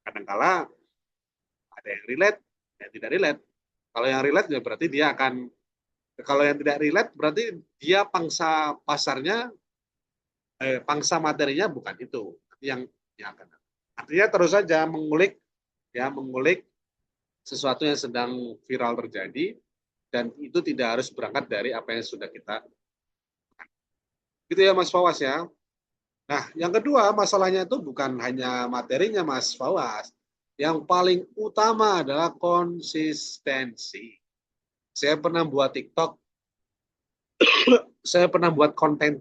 D: Kadangkala ada yang relate, yang tidak relate. Kalau yang relate ya berarti dia akan, kalau yang tidak relate berarti dia pangsa pasarnya, pangsa materinya bukan itu yang akan. Artinya terus saja mengulik sesuatu yang sedang viral terjadi, dan itu tidak harus berangkat dari apa yang sudah kita. Gitu ya Mas Fawas ya. Nah, yang kedua masalahnya itu bukan hanya materinya Mas Fawas. Yang paling utama adalah konsistensi. Saya pernah buat TikTok, saya pernah buat konten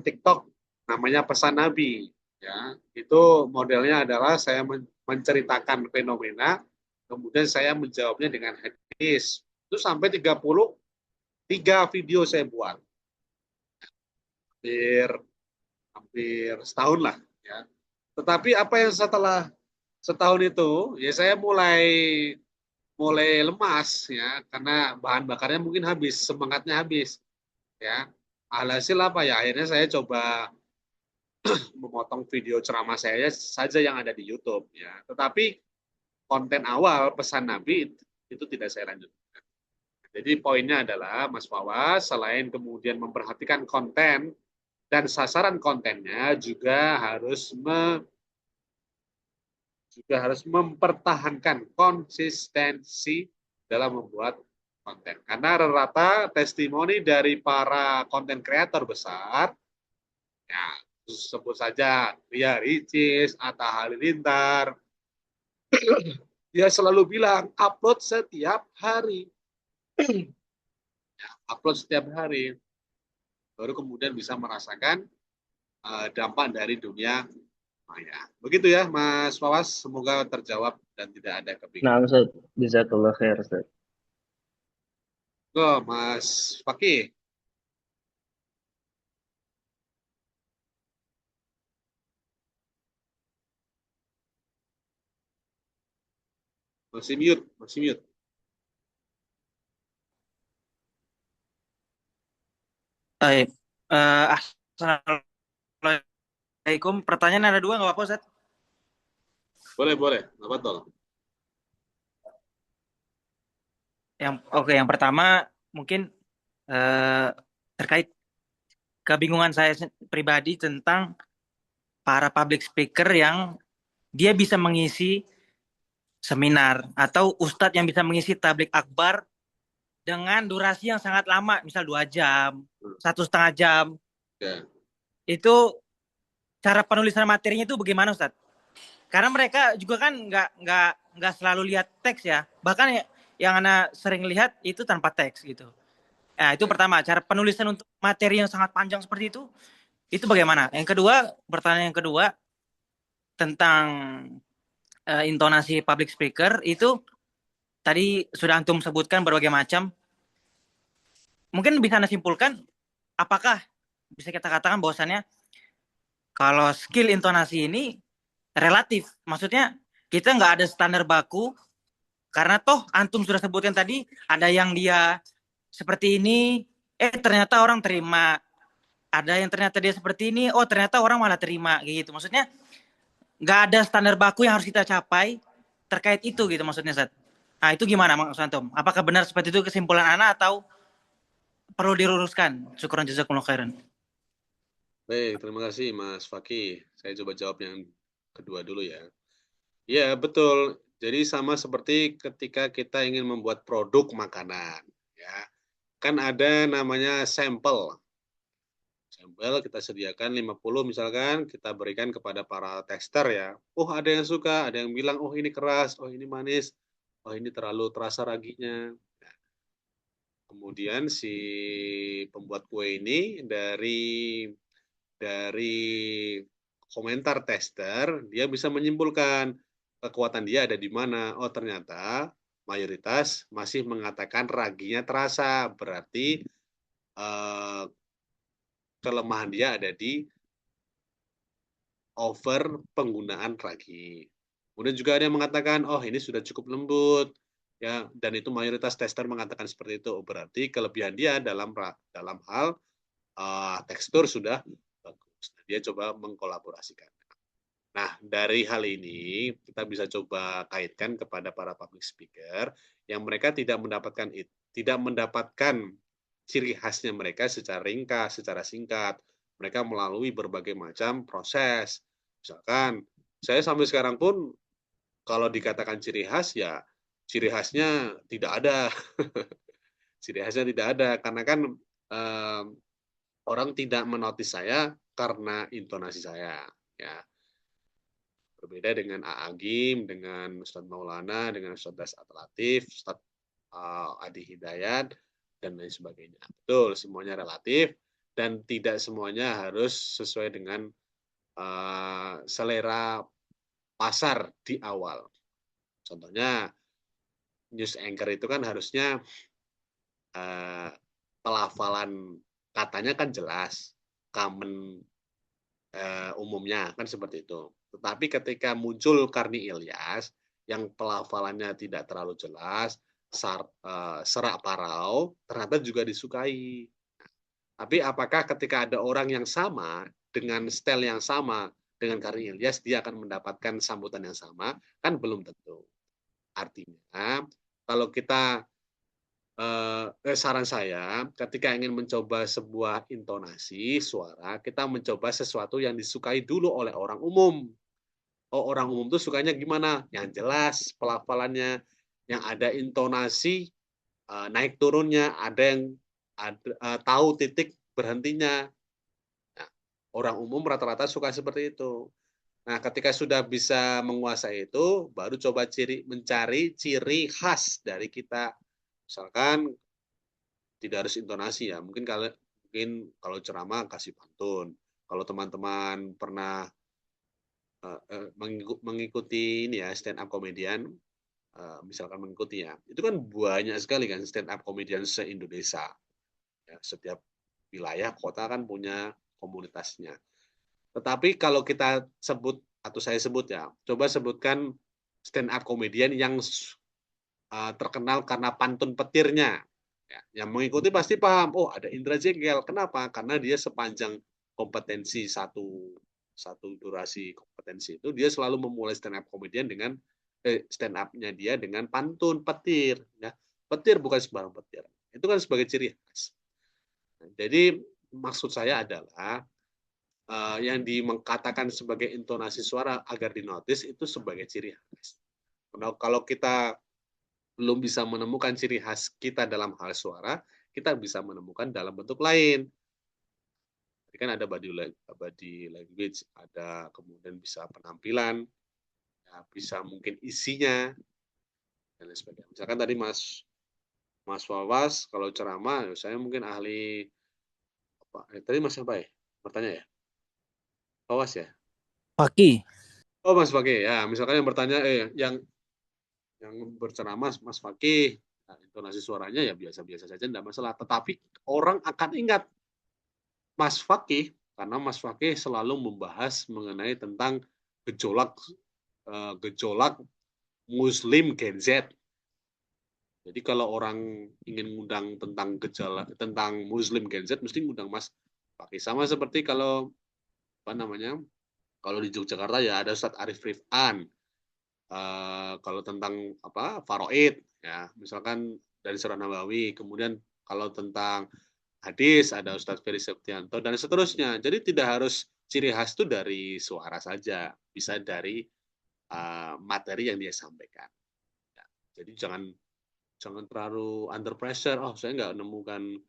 D: TikTok namanya Pesan Nabi. Ya, itu modelnya adalah saya menceritakan fenomena, kemudian saya menjawabnya dengan hadis. Itu sampai 33 video saya buat. Hampir setahun lah. Ya. Tetapi apa yang setelah setahun itu, ya saya mulai lemas ya, karena bahan bakarnya mungkin habis, semangatnya habis. Ya, alhasil apa ya? Akhirnya saya coba memotong video ceramah saya saja yang ada di YouTube ya. Tetapi konten awal pesan Nabi itu tidak saya lanjutkan. Jadi poinnya adalah Mas Fawas selain kemudian memperhatikan konten dan sasaran kontennya juga harus mempertahankan konsistensi dalam membuat konten. Karena rata-rata testimoni dari para konten kreator besar, ya sebut saja Ria Ricis, Atta Halilintar, dia selalu bilang upload setiap hari. Upload setiap hari. Baru kemudian bisa merasakan dampak dari dunia maya. Begitu ya Mas Fawas, semoga terjawab dan tidak ada
G: Nah,
D: kebingungan.
G: Ustaz, jazakallah khair, Ustaz.
D: Go, Mas Fakih. Masih mute, masih mute.
H: Baik. Assalamualaikum. Pertanyaan ada 2 nggak apa-apa, Ustaz?
D: Boleh, apa betul?
H: Yang pertama mungkin terkait kebingungan saya pribadi tentang para public speaker yang dia bisa mengisi seminar atau ustadz yang bisa mengisi tablik akbar dengan durasi yang sangat lama, misal 2 jam, 1,5 jam.
D: Ya.
H: Itu cara penulisan materinya itu bagaimana, Ustadz? Karena mereka juga kan nggak selalu lihat teks ya. Bahkan yang Ana sering lihat itu tanpa teks gitu. Nah, itu pertama, cara penulisan untuk materi yang sangat panjang seperti itu bagaimana? Yang kedua, pertanyaan yang kedua tentang intonasi public speaker itu tadi sudah antum sebutkan berbagai macam. Mungkin bisa Anda simpulkan apakah bisa kita katakan bahwasannya kalau skill intonasi ini relatif. Maksudnya kita nggak ada standar baku karena toh antum sudah sebutkan tadi ada yang dia seperti ini, ternyata orang terima. Ada yang ternyata dia seperti ini, ternyata orang malah terima gitu. Maksudnya nggak ada standar baku yang harus kita capai terkait itu gitu maksudnya, Ustaz. Nah, itu gimana Mas Antum? Apakah benar seperti itu kesimpulan Ana atau perlu diluruskan? Syukran jazakumullah khairan.
B: Baik, terima kasih Mas Fakih. Saya coba jawab yang kedua dulu ya. Ya, betul. Jadi sama seperti ketika kita ingin membuat produk makanan, ya. Kan ada namanya sampel. Sampel kita sediakan 50 misalkan, kita berikan kepada para tester ya. Oh, ada yang suka, ada yang bilang, oh ini keras, oh ini manis, oh ini terlalu terasa raginya. Nah, kemudian si pembuat kue ini dari komentar tester, dia bisa menyimpulkan kekuatan dia ada di mana. Oh, ternyata mayoritas masih mengatakan raginya terasa. Berarti kelemahan dia ada di over penggunaan ragi. Kemudian juga ada yang mengatakan, oh ini sudah cukup lembut, ya, dan itu mayoritas tester mengatakan seperti itu. Berarti kelebihan dia dalam hal tekstur sudah bagus. Dia coba mengkolaborasikan. Nah, dari hal ini kita bisa coba kaitkan kepada para public speaker yang mereka tidak mendapatkan ciri khasnya mereka secara ringkas, secara singkat. Mereka melalui berbagai macam proses. Misalkan, saya sampai sekarang pun kalau dikatakan ciri khas, ya ciri khasnya tidak ada. Ciri khasnya tidak ada, karena kan orang tidak menotis saya karena intonasi saya. Ya. Berbeda dengan A'agim, dengan Ustadz Maulana, dengan Ustadz Atlatif, Ustadz Adi Hidayat, dan lain sebagainya. Betul, semuanya relatif, dan tidak semuanya harus sesuai dengan selera pasar di awal. Contohnya, news anchor itu kan harusnya pelafalan katanya kan jelas, common umumnya kan seperti itu. Tetapi ketika muncul Karni Ilyas yang pelafalannya tidak terlalu jelas, serak parau, ternyata juga disukai. Tapi apakah ketika ada orang yang sama dengan style yang sama dengan Karin Ilyas dia akan mendapatkan sambutan yang sama, kan belum tentu. Artinya kalau kita saran saya ketika ingin mencoba sebuah intonasi suara, kita mencoba sesuatu yang disukai dulu oleh orang umum. Oh, orang umum tuh sukanya gimana? Yang jelas pelafalannya, yang ada intonasi naik turunnya, ada yang tahu titik berhentinya. Nah, orang umum rata-rata suka seperti itu. Nah, ketika sudah bisa menguasai itu, baru coba mencari ciri khas dari kita. Misalkan tidak harus intonasi ya, mungkin kalau ceramah kasih pantun. Kalau teman-teman pernah mengikuti ini ya stand up comedian, misalkan mengikuti ya, itu kan banyak sekali kan stand up comedian se-Indonesia. Ya, setiap wilayah kota kan punya komunitasnya. Tetapi kalau kita sebut atau saya sebut ya, coba sebutkan stand up comedian yang terkenal karena pantun petirnya. Ya, yang mengikuti pasti paham. Oh, ada Indra Jengkel. Kenapa? Karena dia sepanjang kompetensi satu durasi kompetensi itu dia selalu memulai stand up comedian dengan stand up-nya dia dengan pantun petir. Ya, petir bukan sembarang petir. Itu kan sebagai ciri khas. Nah, jadi maksud saya adalah yang dikatakan sebagai intonasi suara agar dinotis itu sebagai ciri khas. Kalau kita belum bisa menemukan ciri khas kita dalam hal suara, kita bisa menemukan dalam bentuk lain. Jadi kan ada body language, ada kemudian bisa penampilan, ya, bisa mungkin isinya, dan lain sebagainya. Misalkan tadi Mas Wawas, kalau ceramah, saya mungkin ahli apa? Tadi Mas apa ya? Bertanya ya? Wawas ya?
H: Fakih.
B: Oh, Mas Fakih. Ya, misalkan yang bertanya, yang berceramah Mas Fakih, nah, intonasi suaranya ya biasa-biasa saja, tidak masalah. Tetapi orang akan ingat Mas Fakih karena Mas Fakih selalu membahas mengenai tentang gejolak Muslim Gen Z. Jadi kalau orang ingin ngundang tentang Muslim Gen Z, mesti ngundang Mas Fakih. Sama seperti kalau kalau di Yogyakarta ya ada Ustadz Arif Rifan. Kalau tentang faraid ya misalkan dari Surah Nabawi, kemudian kalau tentang hadis ada Ustadz Ferry Septianto dan seterusnya. Jadi tidak harus ciri khas itu dari suara saja, bisa dari materi yang dia sampaikan. Ya, jadi jangan terlalu under pressure. Oh, saya nggak menemukan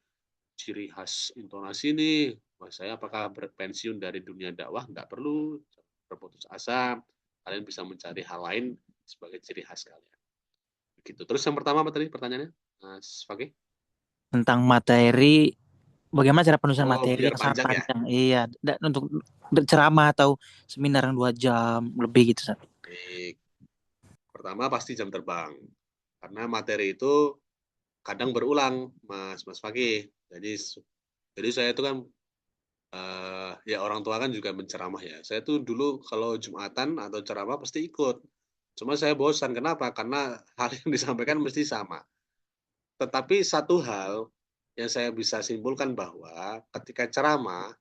B: ciri khas intonasi nih. Saya apakah berpensiun dari dunia dakwah? Nggak perlu berputus asa. Kalian bisa mencari hal lain sebagai ciri khas kalian. Begitu. Terus yang pertama apa tadi pertanyaannya, Mas Fakih?
H: Tentang materi, bagaimana cara penulisan materi
B: biar
H: yang sangat
B: panjang ya?
H: panjang. Iya, untuk berceramah atau seminar yang 2 jam lebih gitu, Ustaz.
B: Baik. Pertama pasti jam terbang. Karena materi itu kadang berulang, Mas Fakih. Jadi saya itu kan ya orang tua kan juga menceramah ya. Saya tuh dulu kalau Jumatan atau ceramah pasti ikut. Cuma saya bosan. Kenapa? Karena hal yang disampaikan mesti sama. Tetapi satu hal yang saya bisa simpulkan bahwa ketika ceramah,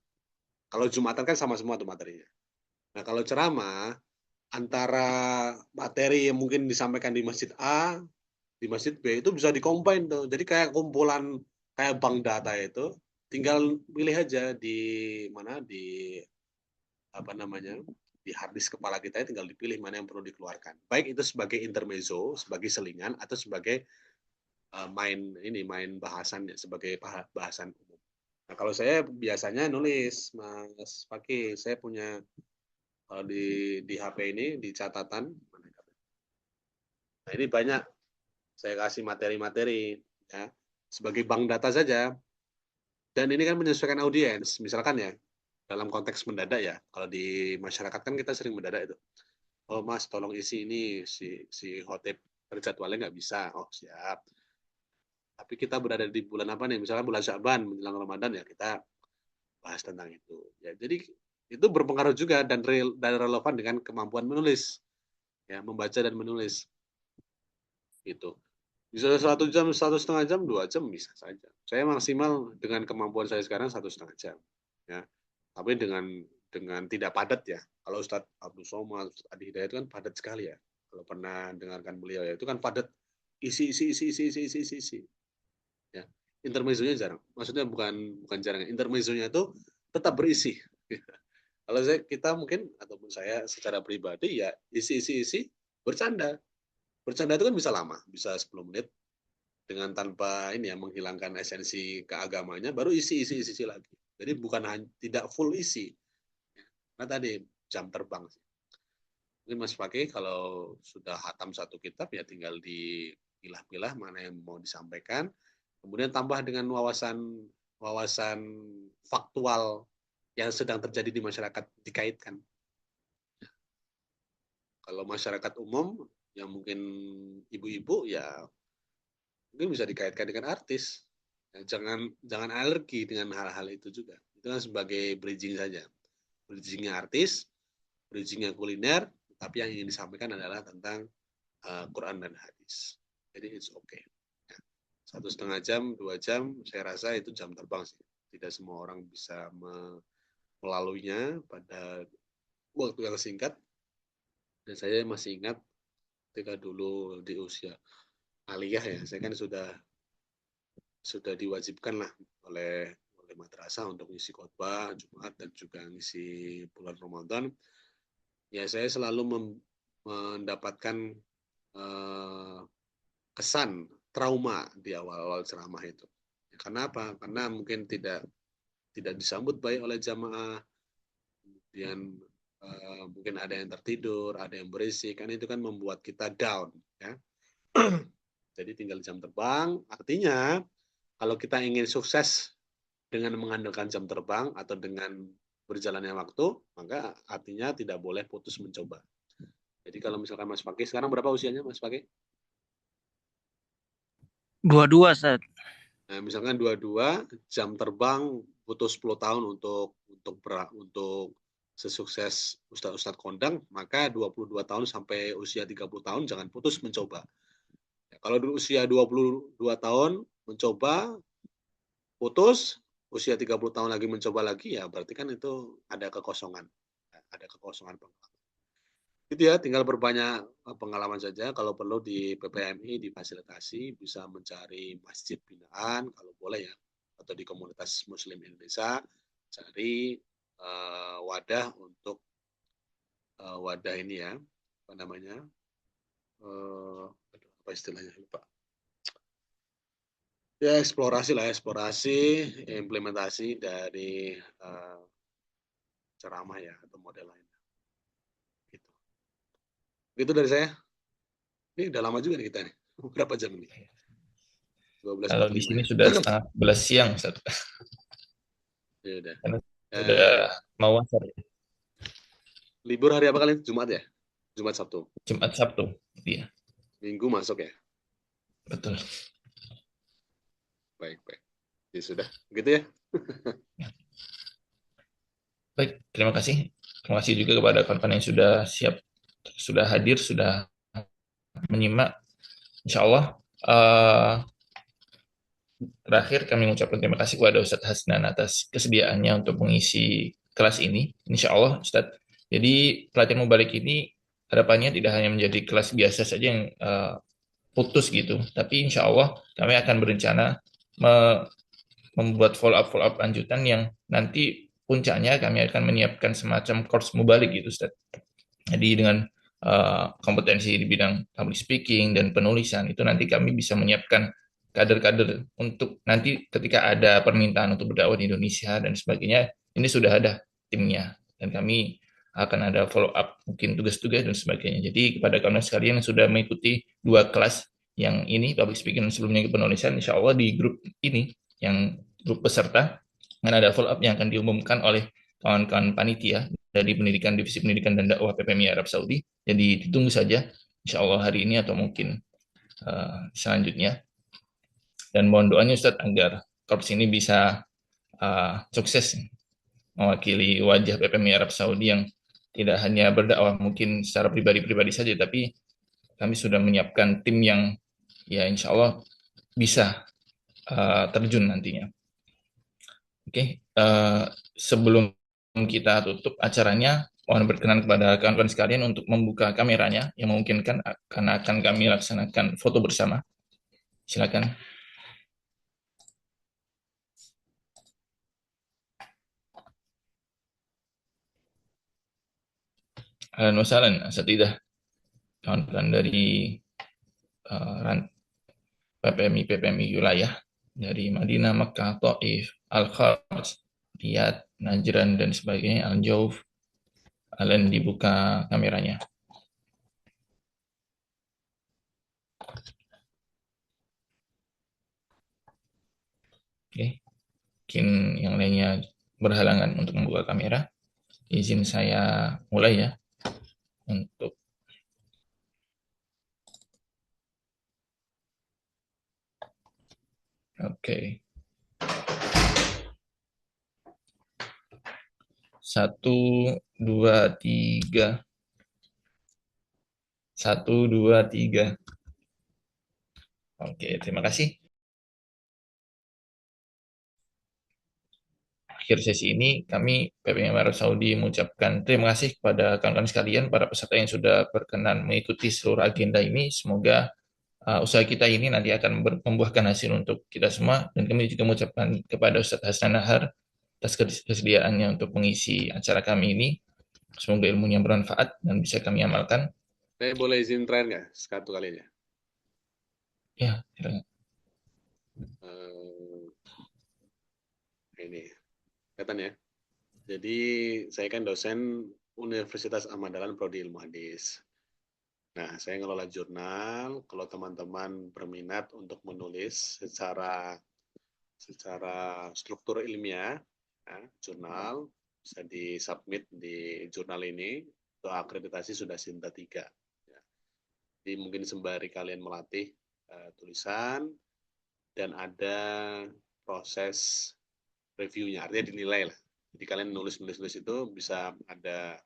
B: kalau Jumatan kan sama semua tuh materinya. Nah, kalau ceramah, antara materi yang mungkin disampaikan di masjid A, di masjid B itu bisa dikombine tuh. Jadi kayak kumpulan, kayak bank data itu, tinggal pilih aja di hard disk kepala kita, tinggal dipilih mana yang perlu dikeluarkan. Baik itu sebagai intermezzo, sebagai selingan, atau sebagai main bahasan sebagai bahasan umum. Nah, kalau saya biasanya nulis, Mas Fakih, saya punya di HP ini di catatan. Nah, ini banyak saya kasih materi-materi ya sebagai bank data saja. Dan ini kan menyesuaikan audiens. Misalkan ya, dalam konteks mendadak ya, kalau di masyarakat kan kita sering mendadak itu. Oh Mas, tolong isi ini, si khotib terjadwalnya nggak bisa. Oh siap. Tapi kita berada di bulan apa nih? Misalkan bulan Sya'ban menjelang Ramadan ya, kita bahas tentang itu. Ya, jadi itu berpengaruh juga dan relevan dengan kemampuan menulis. Ya, membaca dan menulis. Gitu. Bisa 1 jam, 1,5 jam, 2 jam bisa saja. Saya maksimal dengan kemampuan saya sekarang 1,5 jam. Ya. Tapi dengan tidak padat ya. Kalau Ustadz Abdul Somad, Ustadz Adi Hidayat itu kan padat sekali ya. Kalau pernah dengarkan beliau ya, itu kan padat, isi. Ya. Intermezzonya jarang. Maksudnya bukan jarang. Intermezzonya itu tetap berisi. Kalau kita mungkin ataupun saya secara pribadi ya isi bercanda. Bercanda itu kan bisa lama, bisa 10 menit dengan tanpa ini ya menghilangkan esensi keagamanya, baru isi lagi. Jadi bukan tidak full isi. Nah tadi jam terbang sih. Mungkin Mas Fakih kalau sudah hatam satu kitab ya tinggal dipilah-pilah mana yang mau disampaikan, kemudian tambah dengan wawasan faktual yang sedang terjadi di masyarakat dikaitkan. Kalau masyarakat umum yang mungkin ibu-ibu ya mungkin bisa dikaitkan dengan artis. Ya, jangan alergi dengan hal-hal itu juga. Itu kan sebagai bridging saja. Bridgingnya artis, bridgingnya kuliner, tapi yang ingin disampaikan adalah tentang Quran dan hadis. Jadi it's okay. Ya. 1,5 jam, 2 jam, saya rasa itu jam terbang sih. Tidak semua orang bisa melaluinya pada waktu yang singkat. Dan saya masih ingat ketika dulu di usia aliyah ya, saya kan sudah diwajibkan lah oleh madrasah untuk ngisi khotbah Jumat dan juga ngisi bulan Ramadan. Ya saya selalu mendapatkan kesan trauma di awal-awal ceramah itu. Ya, karena apa? Karena mungkin tidak disambut baik oleh jamaah, kemudian mungkin ada yang tertidur, ada yang berisik, kan itu kan membuat kita down, ya. Jadi tinggal jam terbang, artinya kalau kita ingin sukses dengan mengandalkan jam terbang atau dengan berjalannya waktu, maka artinya tidak boleh putus mencoba. Jadi kalau misalkan Mas Fakih, sekarang berapa usianya Mas Fakih?
H: 22, Ustaz.
B: Nah, misalkan 22, jam terbang butuh 10 tahun untuk sesukses Ustadz kondang, maka 22 tahun sampai usia 30 tahun jangan putus mencoba. Ya, kalau di usia 22 tahun mencoba, putus, usia 30 tahun lagi mencoba lagi, ya berarti kan itu ada kekosongan. Ada kekosongan pengalaman. Itu ya, tinggal berbanyak pengalaman saja. Kalau perlu di PPMI difasilitasi, bisa mencari masjid binaan, kalau boleh ya, atau di komunitas Muslim Indonesia, cari wadah untuk wadah ini ya, apa namanya, apa istilahnya lupa. Ya eksplorasi implementasi dari ceramah ya atau model lain. Gitu. Itu dari saya. Ini udah lama juga nih kita nih. Berapa jam ini? 12.45.
A: Kalau di sini sudah setengah 11 siang, Ustaz.
B: Ya udah.
A: Karena sudah mau asar.
B: Libur hari apa kalian? Jumat ya? Jumat Sabtu.
A: Jumat Sabtu, iya.
B: Minggu masuk ya?
A: Betul.
B: Baik. Ya sudah, gitu ya.
A: Baik, terima kasih. Terima kasih juga kepada kawan-kawan yang sudah siap, sudah hadir, sudah menyimak. Insya Allah. Terakhir kami mengucapkan terima kasih kepada Ustadz Hasnan atas kesediaannya untuk mengisi kelas ini. Insya Allah, Ustadz. Jadi pelatihan Mubalik ini harapannya tidak hanya menjadi kelas biasa saja yang putus gitu, tapi insya Allah kami akan berencana membuat follow-up lanjutan yang nanti puncaknya kami akan menyiapkan semacam course Mubalik gitu, Ustaz. Jadi dengan kompetensi di bidang public speaking dan penulisan itu nanti kami bisa menyiapkan kader-kader untuk nanti ketika ada permintaan untuk berdakwah di Indonesia dan sebagainya, ini sudah ada timnya dan kami akan ada follow up mungkin tugas-tugas dan sebagainya. Jadi kepada kawan sekalian yang sudah mengikuti 2 kelas yang ini public speaking dan sebelumnya penulisan, insya Allah di grup ini yang grup peserta akan ada follow up yang akan diumumkan oleh kawan-kawan panitia dari pendidikan divisi pendidikan dan dakwah PPMI Arab Saudi. Jadi ditunggu saja insya Allah hari ini atau mungkin selanjutnya. Dan mohon doanya Ustadz agar korps ini bisa sukses mewakili wajah PPMI Arab Saudi yang tidak hanya berdakwah mungkin secara pribadi-pribadi saja, tapi kami sudah menyiapkan tim yang ya insya Allah bisa terjun nantinya. Oke, sebelum kita tutup acaranya, mohon berkenan kepada kawan-kawan sekalian untuk membuka kameranya yang memungkinkan, karena akan kami laksanakan foto bersama. Silakan. Ahlan wa sahlan, asatidah, kawan-kawan dari PPMI wilayah dari Madinah, Makkah, Taif, Al-Kharj, Riyadh, Najran, dan sebagainya, Al-Jauf. Ahlan, dibuka kameranya. Oke, mungkin yang lainnya berhalangan untuk membuka kamera. Izin saya mulai ya. Untuk Oke. 1, 2, 3. 1, 2, 3. Oke, terima kasih. Akhir sesi ini kami PPMI Arab Saudi mengucapkan terima kasih kepada kawan-kawan sekalian, para peserta yang sudah berkenan mengikuti seluruh agenda ini. Semoga usaha kita ini nanti akan membuahkan hasil untuk kita semua, dan kami juga mengucapkan kepada Ustadz Hasnan Nahar atas kesediaannya untuk mengisi acara kami ini. Semoga ilmunya bermanfaat dan bisa kami amalkan.
B: Saya boleh izin tren nggak satu kalinya?
A: Ya, silakan.
B: Ini kelihatan ya. Jadi saya kan dosen Universitas Ahmad Dahlan Prodi Ilmu Hadis. Nah, saya ngelola jurnal. Kalau teman-teman berminat untuk menulis secara struktur ilmiah, ya, jurnal bisa disubmit di jurnal ini. Untuk akreditasi sudah Sinta 3. Ya. Jadi mungkin sembari kalian melatih tulisan dan ada proses reviewnya, artinya dinilai lah. Jadi kalian nulis itu bisa ada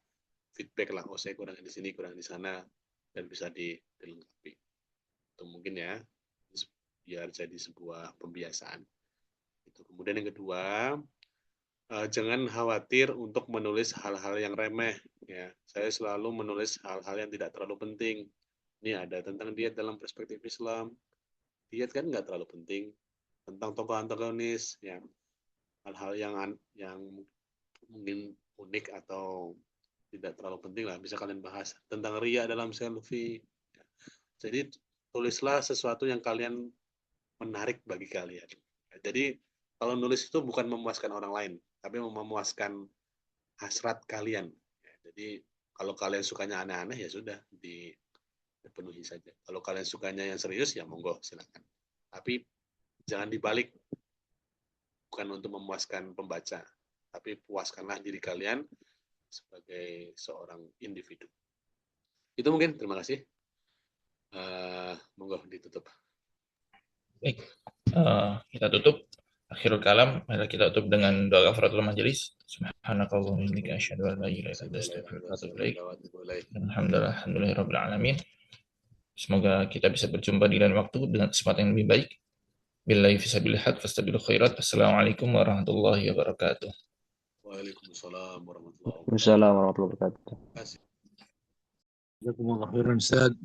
B: feedback lah, oh saya kurang di sini, kurang di sana, dan bisa dilengkapi. Itu mungkin ya, biar jadi sebuah pembiasaan. Itu. Kemudian yang kedua, jangan khawatir untuk menulis hal-hal yang remeh. Ya, saya selalu menulis hal-hal yang tidak terlalu penting. Ini ada tentang diet dalam perspektif Islam. Diet kan nggak terlalu penting. Tentang tokoh antagonis, ya, hal-hal yang mungkin unik atau tidak terlalu penting lah, bisa kalian bahas. Tentang ria dalam selfie. Jadi tulislah sesuatu yang kalian menarik bagi kalian. Jadi kalau nulis itu bukan memuaskan orang lain, tapi memuaskan hasrat kalian. Jadi kalau kalian sukanya aneh-aneh, ya sudah, dipenuhi saja. Kalau kalian sukanya yang serius, ya monggo, silakan. Tapi jangan dibalik. Bukan untuk memuaskan pembaca, tapi puaskanlah diri kalian sebagai seorang individu. Itu mungkin, terima kasih. Monggo ditutup.
A: Baik, kita tutup. Akhirul kalam, mari kita tutup dengan doa kafaratul majelis. Subhanakallahumma wa bihamdika asyhadu an la ilaha illa anta astaghfiruka wa atubu ilaik. Alhamdulillahirabbil alamin. Semoga kita bisa berjumpa di lain waktu dengan kesempatan yang lebih baik. Billahi fisabilil haq fastabilu khairat. Assalamualaikum warahmatullahi wabarakatuh.
B: Waalaikumsalam warahmatullahi wabarakatuh.
F: Waalaikumsalam warahmatullahi wabarakatuh.
I: Jazakumullah khairan Ustaz.